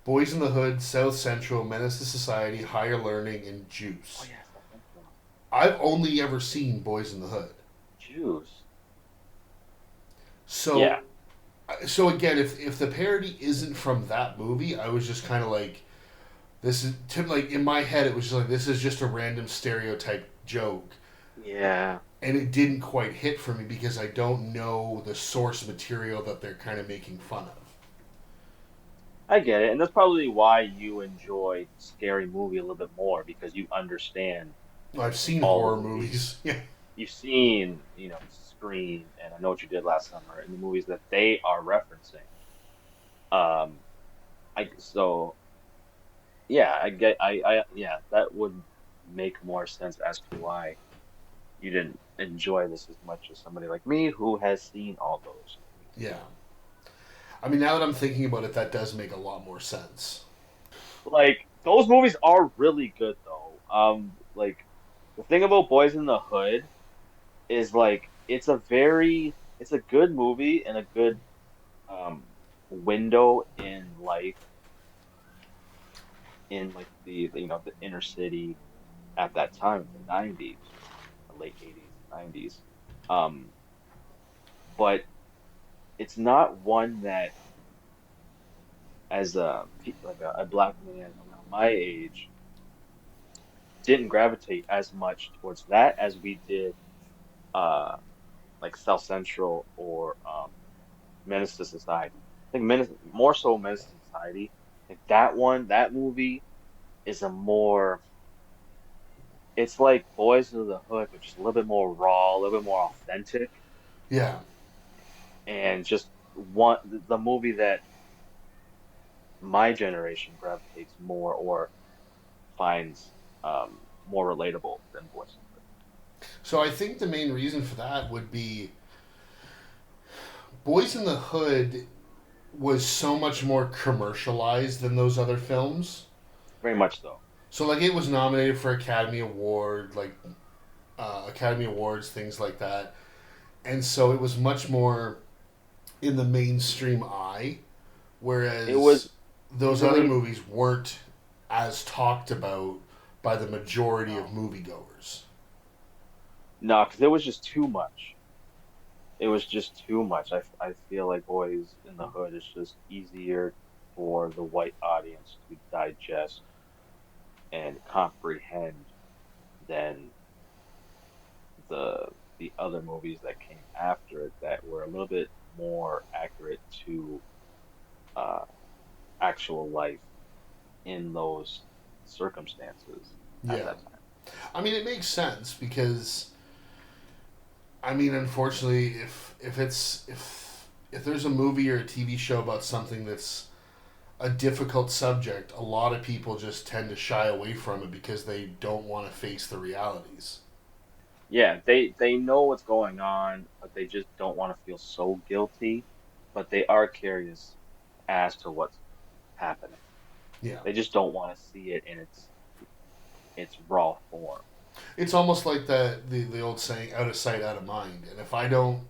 Boys in the Hood, South Central, Menace to Society, Higher Learning, and Oh Juice. yeah, South Central. I've only ever seen Boys in the Hood. Juice. So Yeah, so again, if the parody isn't from that movie, I was just kind of like, this is like in my head, it was just like this is just a random stereotype joke, yeah. and it didn't quite hit for me because I don't know the source material that they're kind of making fun of. I get it, and that's probably why you enjoy Scary Movie a little bit more because you understand I've seen all the horror movies. movies. Yeah, You've seen, Scream and I Know What You Did Last Summer and the movies that they are referencing. Um, so yeah, yeah, that would make more sense as to why you didn't enjoy this as much as somebody like me who has seen all those movies. yeah. I mean, now that I'm thinking about it, that does make a lot more sense. Like those movies are really good though. Like the thing about Boys in the Hood is like it's a good movie and a good um window in life in like the inner city at that time, the 90s, the late 80s, 90s. Um, but it's not one that as a black man around my age didn't gravitate as much towards that as we did uh like South Central or Menace to Society. I think Menace more so Menace to Society. Like that movie is a more it's like Boys in the Hood, but just a little bit more raw, a little bit more authentic, Yeah, and just one the movie that my generation gravitates more or finds more relatable than Boys in the so I think the main reason for that would be Boys in the Hood was so much more commercialized than those other films. Very much so. So like it was nominated for Academy Award, like Academy Awards, things like that, and so it was much more in the mainstream eye, It whereas was those other easily movies weren't as talked about by the majority of no, moviegoers. no, because it was just too much. It was just too much. I feel like Boys in the Hood is just easier for the white audience to digest and comprehend than the the other movies that came after it that were a little bit more accurate to uh, actual life in those circumstances at Yeah, that time. I mean it makes sense because I mean unfortunately if there's a movie or a TV show about something that's a difficult subject, a lot of people just tend to shy away from it because they don't want to face the realities. Yeah, they know what's going on, but they just don't want to feel so guilty, but they are curious as to what's happening. Yeah. They just don't want to see it in its raw form. It's almost like the old saying, out of sight, out of mind. And if I don't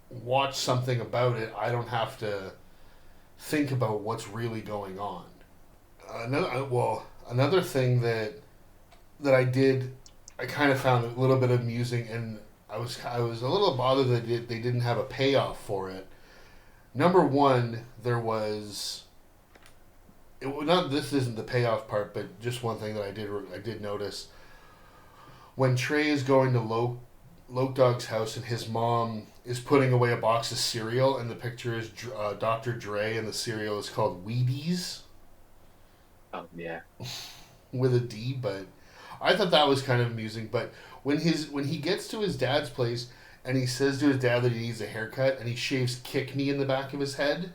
watch something about it, I don't have to think about what's really going on. Another thing that I did, I kind of found a little bit amusing, and I was a little bothered that they didn't have a payoff for it. Number one, there was it not this isn't the payoff part, but just one thing that I did notice when Trey is going to Loke Dog's house and his mom is putting away a box of cereal, and the picture is Dr. Dre, and the cereal is called Wheaties Oh yeah. with a D. But I thought that was kind of amusing. But when he gets to his dad's place and he says to his dad that he needs a haircut, and he shaves "kick me" in the back of his head,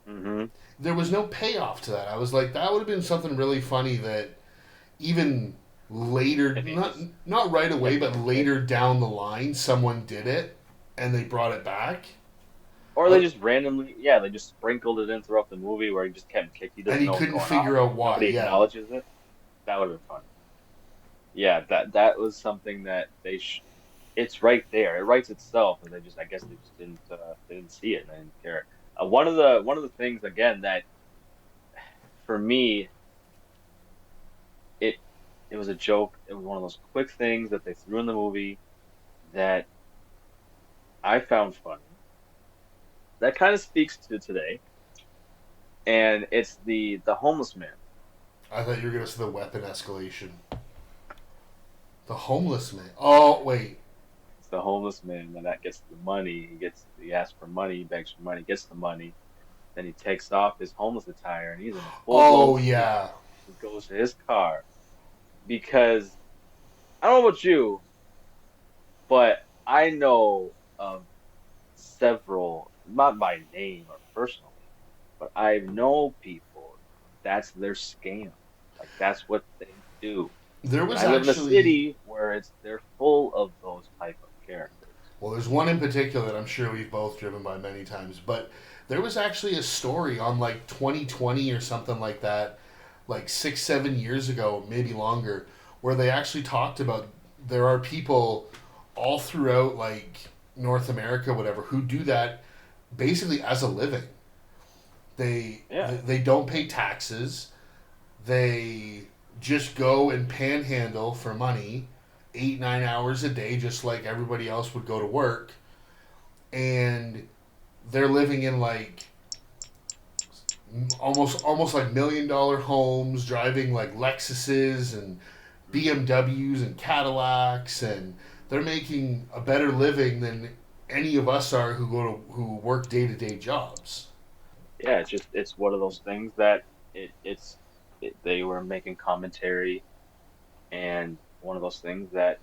Mm-hmm. there was no payoff to that. I was like, that would have been something really funny that even later, If he not just not right away, kept but doing it, later down the line, someone did it and they brought it back. or they Uh, just randomly, yeah, they just sprinkled it in throughout the movie where he just kept kicked. He and doesn't he know what's couldn't going on. figure out why. Nobody Yeah, acknowledges it. That would have been funny. Yeah, that was something that it's right there. It writes itself, and I guess they didn't see it and they didn't care. One of the things again that for me it it was a joke. It was one of those quick things that they threw in the movie that I found funny. That kind of speaks to today, and it's the homeless man. I thought you were gonna say the weapon escalation. The homeless man. Oh wait, It's the homeless man that gets the money. He asks for money, he begs for money, gets the money. Then he takes off his homeless attire and he's in a full blown oh suit. yeah. He goes to his car because I don't know about you, but I know of several, not by name or personally, but I know people that's their scam. Like that's what they do. There And was I live in a actually city where they're full of those type of characters. Well, there's one in particular that I'm sure we've both driven by many times, but there was actually a story on like 2020 or something like that, like 6, 7 years ago, maybe longer, where they actually talked about there are people all throughout like North America, whatever, who do that basically as a living. They Yeah. they don't pay taxes. They just go and panhandle for money 8, 9 hours a day, just like everybody else would go to work. And they're living in like almost like $1 million homes, driving like Lexuses and BMWs and Cadillacs, and they're making a better living than any of us are who work day-to-day jobs. Yeah, it's one of those things that they were making commentary and one of those things that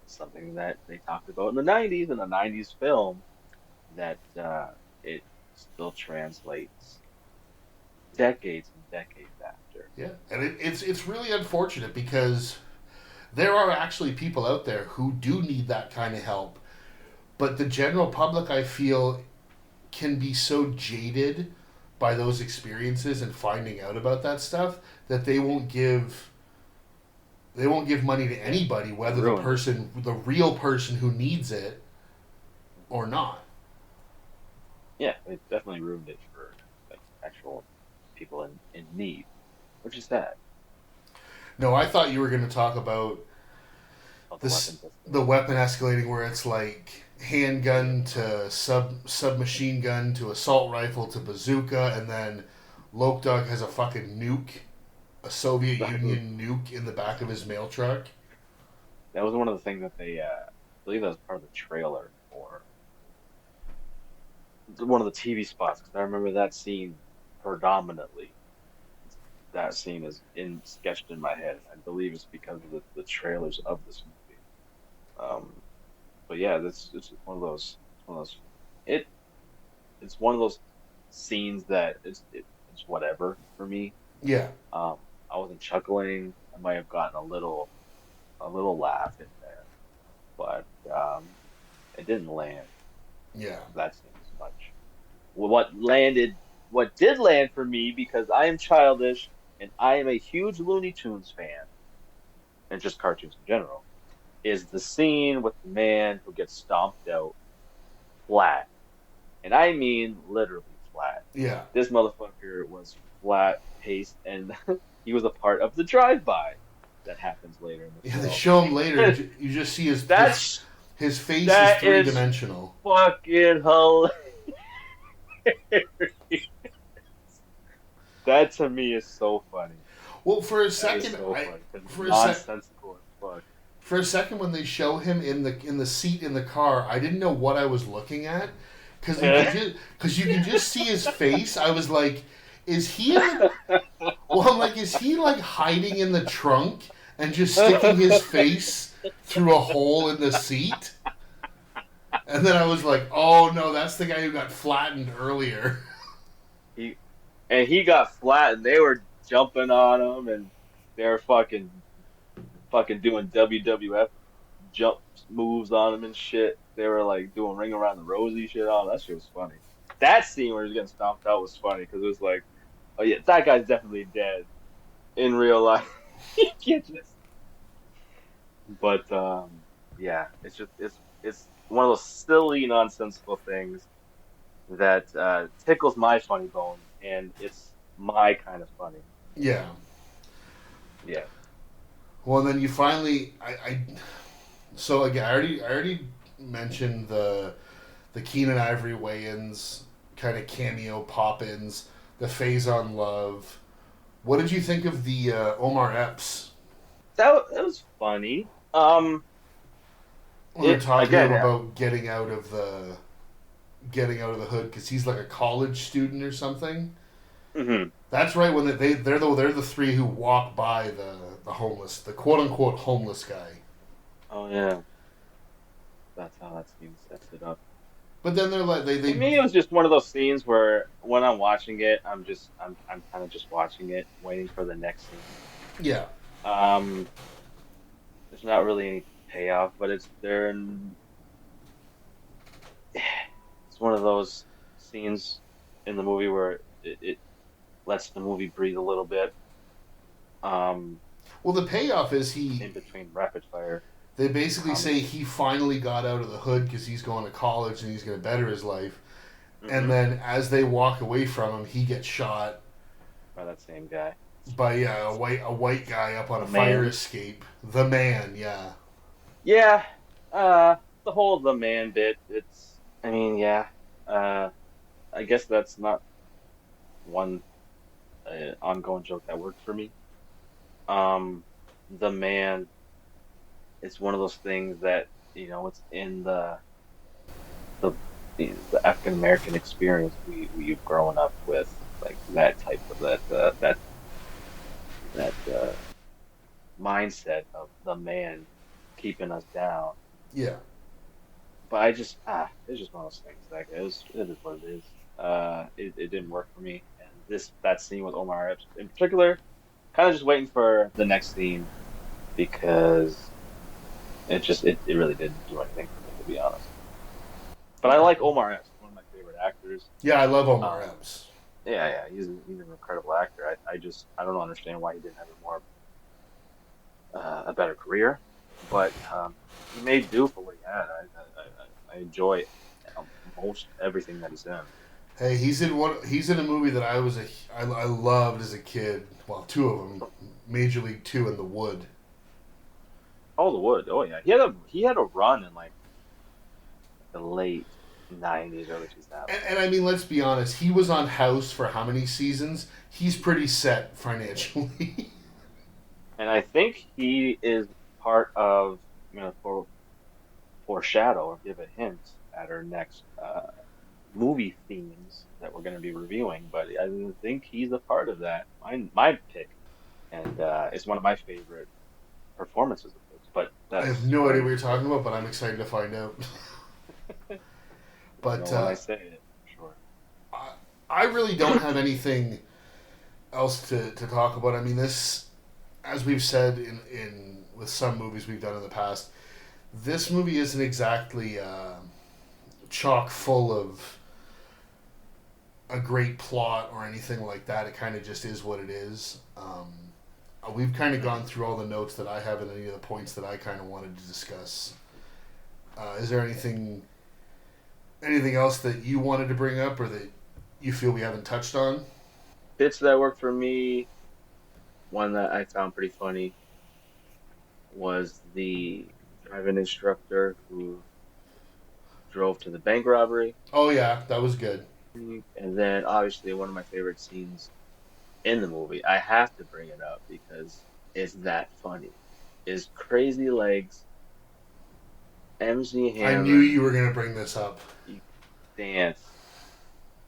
something that they talked about in the 90s in the 90s film that it still translates decades and decades after. Yeah, and it's really unfortunate because there are actually people out there who do need that kind of help, but the general public, I feel, can be so jaded by those experiences and finding out about that stuff that they won't give money to anybody, It whether ruined it. the real person who needs it or not. Yeah, it definitely ruined it for like actual people in need, which is sad. No, I thought you were going to talk about Of the this weapons the escalating. weapon escalating where it's like handgun to submachine gun to assault rifle to bazooka, and then Loke Dog has a fucking nuke, a Soviet That was Union nuke in the back of his mail truck. that was one of the things that I believe that was part of the trailer for one of the TV spots because I remember that scene predominantly. That scene is in sketched in my head. I believe it's because of the trailers of this movie. But yeah, this it's one of those it it's one of those scenes that it's whatever for me. Yeah, Um, I wasn't chuckling. I might have gotten a little laugh in there, but it didn't land yeah. that scene as much. What did land for me because I am childish and I am a huge Looney Tunes fan and just cartoons in general, is the scene with the man who gets stomped out flat. And I mean literally flat. Yeah. This motherfucker was flat paced, and he was a part of the drive-by that happens later in the Yeah, they film. show him later. You just see That's his face is that three is dimensional. fucking hilarious. That to me is so funny. Well, for a That is second, so funny because it's for a sec, nonsensical as fuck. for a second when they show him in the seat in the car, I didn't know what I was looking at because you can just see his face. I was like, is he? Well, I'm like, is he like hiding in the trunk and just sticking his face through a hole in the seat? And then I was like, oh no, that's the guy who got flattened earlier. He and he got flat, and they were jumping on him, and they were fucking doing WWF jump moves on him and shit. They were like doing ring around the rosy shit on him. That shit was funny. That scene where he was getting stomped out was funny because it was like, oh yeah, that guy's definitely dead in real life. You can't just. But yeah, it's one of those silly, nonsensical things that tickles my funny bone, and it's my kind of funny. Yeah. Yeah. Well, and then you finally, so again, I already mentioned the Keenan Ivory weigh-ins, kind of cameo pop-ins, the Phase-On Love. What did you think of the Omar Epps? That was funny. When they're talking to him yeah. about getting out of the hood because he's like a college student or something. Hmm. That's right. When they're the three who walk by the homeless, the quote unquote homeless guy. Oh yeah, that's how that scene sets it up. But then they're like To me, it was just one of those scenes where when I'm watching it, I'm kind of just watching it, waiting for the next scene. yeah. Um, there's not really any payoff, but it's one of those scenes in the movie where it lets the movie breathe a little bit. Um, Well, the payoff is in between rapid fire they basically say comments. he finally got out of the hood because he's going to college and he's going to better his life. And Hmm. then as they walk away from him, he gets shot By that same guy. by a white guy up on The a fire man. escape. The man, yeah. Yeah, the whole the man bit, I mean, yeah, uh, I guess that's not one ongoing joke that worked for me. Um, the man, it's one of those things that, it's in the, the African American experience we've grown up with, like that type of that mindset of the man keeping us down. Yeah. But it's just one of those things. Like it is what it is. It didn't work for me, and that scene with Omar Epps in particular, kind of just waiting for the next scene because it really didn't do anything for me, to be honest. But I like Omar Epps, one of my favorite actors. Yeah, I love Omar Um, Epps. yeah, he's an incredible actor. I don't understand why he didn't have a better career, but he made do for what he had. I enjoy most everything that he's in. Hey, he's in a movie that I loved as a kid. Well, two of them, Major League Two and The Wood. Oh, the Wood. Oh yeah, he had a run in like the late '90s, early 2000s. And I mean, let's be honest, he was on House for how many seasons? He's pretty set financially. And I think he is part of, foreshadow or give a hint at our next movie themes that we're going to be reviewing. But I think he's a part of that. My pick, and it's one of my favorite performances of his. But I have that's no idea for what you're talking about, but I'm excited to find out. you'll know But when I say it. Sure. I, I really don't have anything else to talk about. I mean, this, as we've said in with some movies we've done in the past, this movie isn't exactly chock full of a great plot or anything like that. It kind of just is what it is. we've kind of Hmm. gone through all the notes that I have and any of the points that I kind of wanted to discuss. Is there anything else that you wanted to bring up or that you feel we haven't touched on? Bits that worked for me, one that I found pretty funny was the driving instructor who drove to the bank robbery. Oh yeah, that was good. And then obviously one of my favorite scenes in the movie, I have to bring it up because it's that funny, is Crazy Legs, MC I knew Hammer, you were gonna bring this up. dance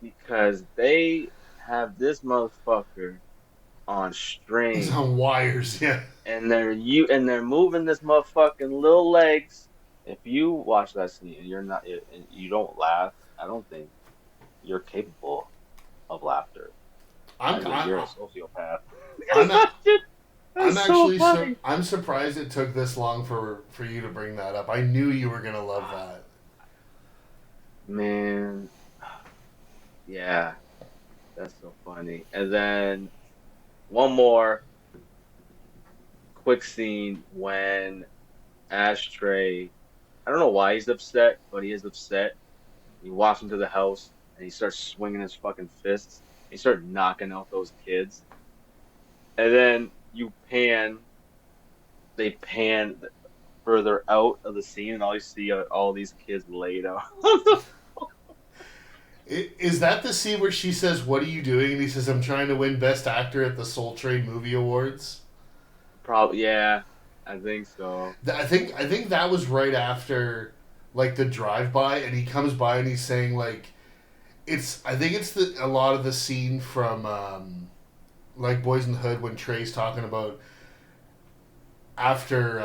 because they have this motherfucker on It's string on wires, yeah. and they're moving this motherfucking little legs. If you watch that scene and you don't laugh, I don't think you're capable of laughter. I'm Either I'm you're a sociopath. I'm Because not. that shit I'm is so actually funny. I'm surprised it took this long for you to bring that up. I knew you were gonna love Ah, that. man, yeah, that's so funny. And then one more quick scene when Ashtray, I don't know why he's upset, but he is upset. He walks into the house and he starts swinging his fucking fists. He starts knocking out those kids. And then they pan further out of the scene, and all you see are all these kids laid out. Is that the scene where she says, "What are you doing?" and he says, "I'm trying to win Best Actor at the Soul Train Movie Awards." Probably, yeah, I think so. I think that was right after like the drive by, and he comes by and he's saying like it's. I think it's a lot of the scene from like Boys in the Hood when Trey's talking about after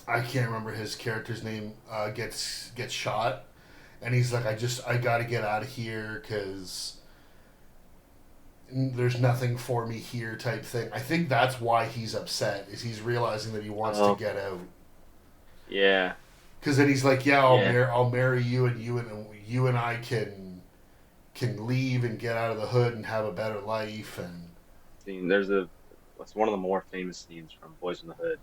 I can't remember his character's name gets shot, and he's like, I got to get out of here because there's nothing for me here type thing. I think that's why he's upset is he's realizing that he wants to get Okay, out. yeah, Because then he's like, yeah, yeah. I'll marry you, and you and I can leave and get out of the hood and have a better life. And Scene. What's one of the more famous scenes from Boys in the Hood.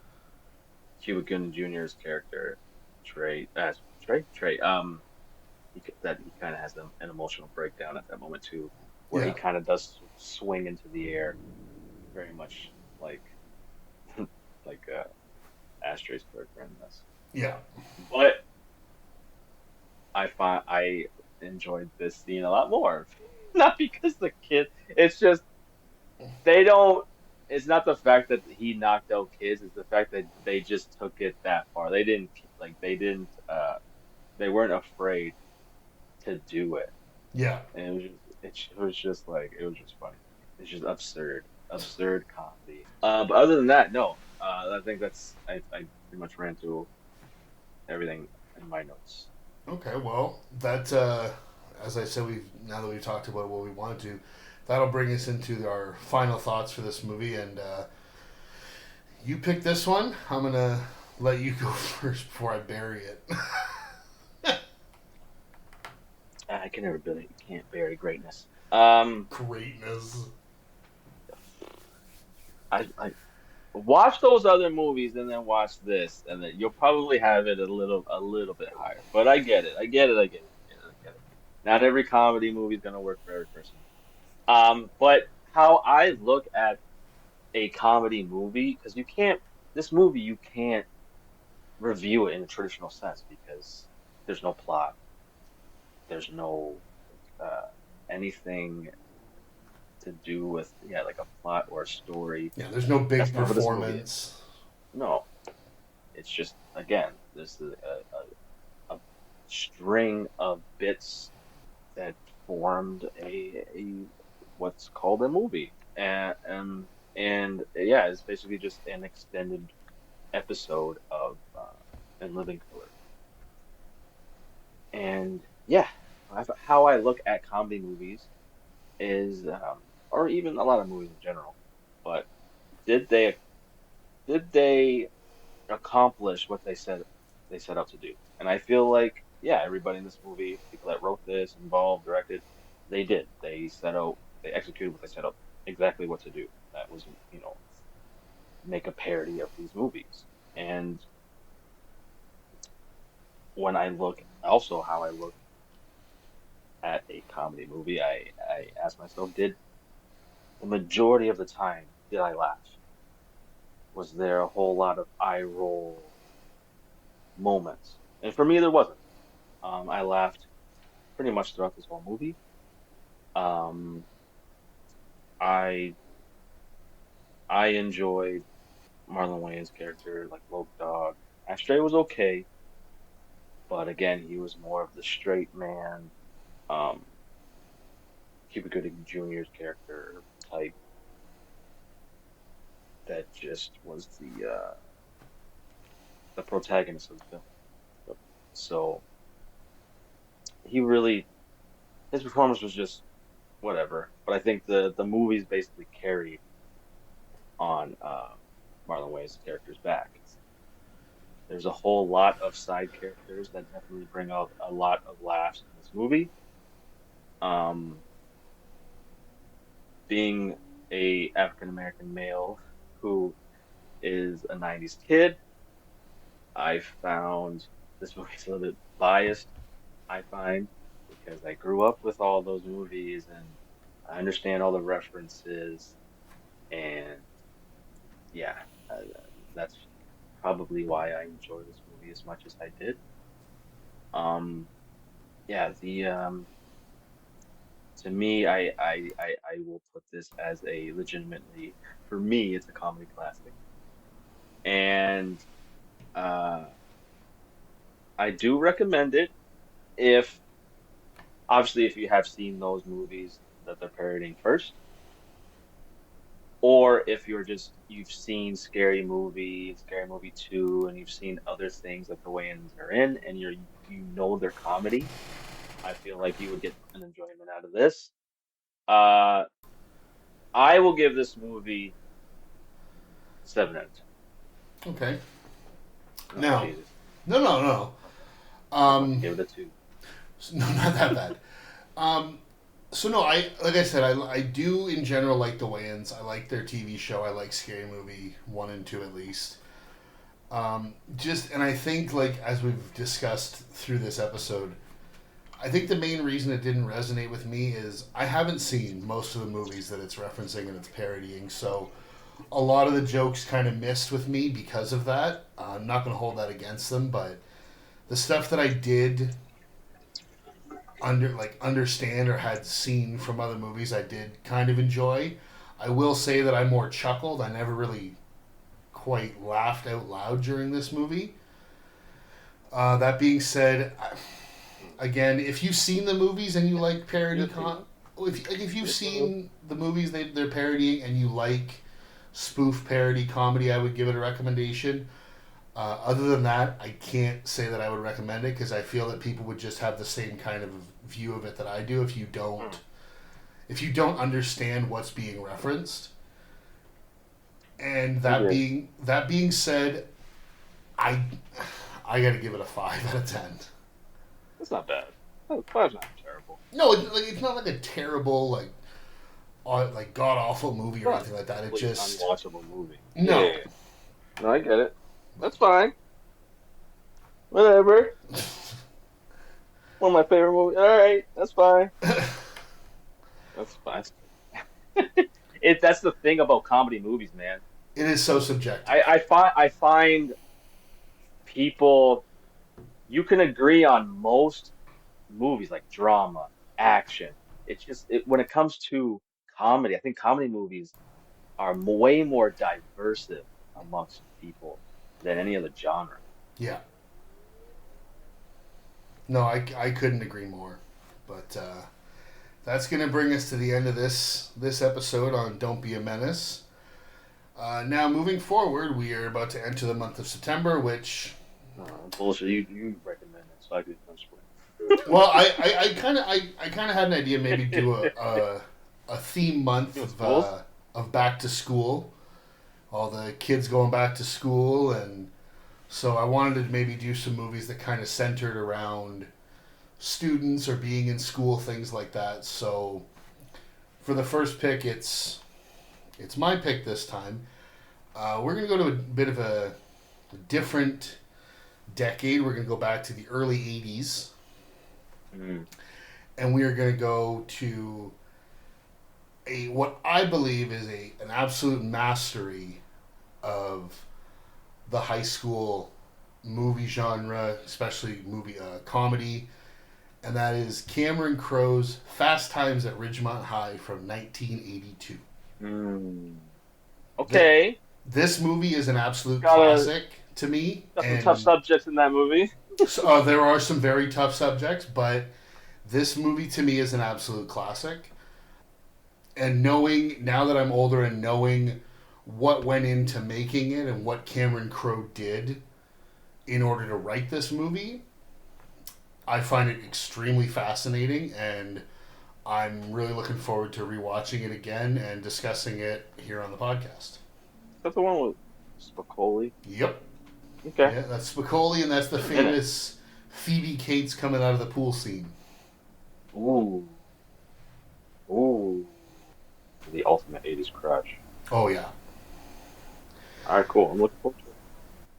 Cuba Gooding Jr.'s character, Trey, Trey. He kind of has an emotional breakdown at that moment too, where he yeah, kind of does swing into the air, very much like like Ashtray's character in this. yeah, But I enjoyed this scene a lot more. Not because the kid, it's just they don't. It's not the fact that he knocked out kids. It's the fact that they just took it that far. They didn't. They weren't afraid to do it, yeah. and it was just like it was just funny. It's just absurd comedy. But other than that, no. I think I pretty much ran through everything in my notes. Okay, well, that as I said, we've now that we've talked about what we wanted to, that'll bring us into our final thoughts for this movie. And you pick this one. I'm gonna let you go first before I bury it. I can never really can't bury greatness. Greatness. I watch those other movies and then watch this, and then you'll probably have it a little bit higher. But I get it. I get it. I get it. I get it. I get it. Not every comedy movie is gonna work for every person. But how I look at a comedy movie, because this movie you can't review it in a traditional sense because there's no plot, there's no uh anything to do with like a plot or a story. Yeah, there's no big That's not what this movie is. performance. No, it's just again, this is a string of bits that formed a what's called a movie, and yeah, it's basically just an extended episode of In Living Color. And yeah, how I look at comedy movies is, or even a lot of movies in general, but did they did they accomplish what they set out to do? And I feel like yeah, everybody in this movie, people that wrote this, involved, directed, they did. They executed what they set out. exactly what to do. That was, make a parody of these movies. And when I look, also how I look at a comedy movie, I ask myself, did the majority of the time, did I laugh? Was there a whole lot of eye roll moments? And for me, there wasn't. I laughed pretty much throughout this whole movie. Um, I I enjoyed Marlon Wayans' character, like Loke Dog. Astray was okay, but again, he was more of the straight man, um, Cuba Gooding Jr.'s character type that just was the protagonist of the film. So he really his performance was just whatever. But I think the movies basically carried on Marlon Wayans' character's back. There's a whole lot of side characters that definitely bring out a lot of laughs in this movie. Um, being a African American male who is a 90s kid, I found this movie's a little bit biased, I find, because I grew up with all those movies and I understand all the references. And yeah, that's probably why I enjoy this movie as much as I did. Um, yeah, the to me, I will put this as a legitimately, for me, it's a comedy classic. And uh, I do recommend it if, obviously, if you have seen those movies that they're parodying first, or if you've seen Scary Movie, Scary Movie 2, and you've seen other things that the Wayans are in, and you know their comedy, I feel like you would get an enjoyment out of this. Uh, I will give this movie 7 out of 10. Okay. Oh, Now, Jesus. no, no, no. I was about to Um, give it a 2. no, not that bad. Um, so no, I like I said, I do in general like the Wayans. I like their TV show. I like Scary Movie 1 and 2 at least. Just and I think like as we've discussed through this episode, I think the main reason it didn't resonate with me is I haven't seen most of the movies that it's referencing and it's parodying. So a lot of the jokes kind of missed with me because of that. I'm not going to hold that against them, but the stuff that I did understand or had seen from other movies, I did kind of enjoy. I will say that I more chuckled. I never really quite laughed out loud during this movie. That being said, again, if you've seen the movies and you like parody Yes, you. if you've Yes, you. seen the movies they're parodying and you like spoof parody comedy, I would give it a recommendation. Other than that, I can't say that I would recommend it because I feel that people would just have the same kind of view of it that I do Mm, if you don't understand what's being referenced. And I get. that being said, I I got to give it a 5 out of 10. It's not bad. Five's not terrible. No, it's not like a terrible like god awful movie It's or not anything like a that. It completely just unwatchable movie. no. Yeah. No, I get it. That's fine. Whatever. One of my favorite movies. All right, that's fine. That's fine. That's the thing about comedy movies, man. It is so subjective. I find people you can agree on most movies like drama, action. When it comes to comedy, I think comedy movies are way more diverse amongst people than any other genre. Yeah. No, I couldn't agree more. But that's going to bring us to the end of this episode on Don't Be a Menace. Now, moving forward, we are about to enter the month of September, which, Bullshit. You recommend it, so I could I'm swear. well, I kind of had an idea maybe do a theme month You know, schools. of back to school, all the kids going back to school, and so I wanted to maybe do some movies that kind of centered around students or being in school, things like that. So for the first pick, it's It's my pick this time. We're going to go to a bit of a different decade. We're going to go back to the early 80s. Mm. And we are going to go to what I believe is an absolute mastery of the high school movie genre, especially movie comedy, and that is Cameron Crowe's Fast Times at Ridgemont High from 1982. Mm. Th- Okay. this movie is an absolute Got classic to me, got some tough and subjects in that movie. there are some very tough subjects, but this movie to me is an absolute classic. And knowing, now that I'm older and knowing what went into making it and what Cameron Crowe did in order to write this movie, I find it extremely fascinating, and I'm really looking forward to rewatching it again and discussing it here on the podcast. Is that the one with Spicoli? Yep. Okay. Yeah, that's Spicoli, and that's the Been a minute. famous Phoebe Cates coming out of the pool scene. Ooh. Ooh. The ultimate 80s crush. Oh, yeah. All right, cool. I'm looking forward to it.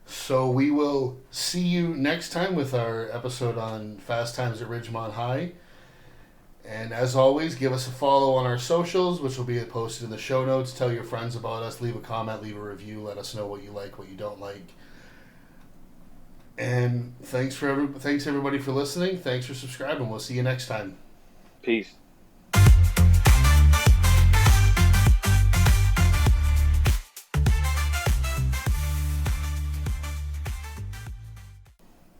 So we will see you next time with our episode on Fast Times at Ridgemont High. And as always, give us a follow on our socials, which will be posted in the show notes. Tell your friends about us. Leave a comment, leave a review. Let us know what you like, what you don't like. And thanks everybody for listening. Thanks for subscribing. We'll see you next time. Peace.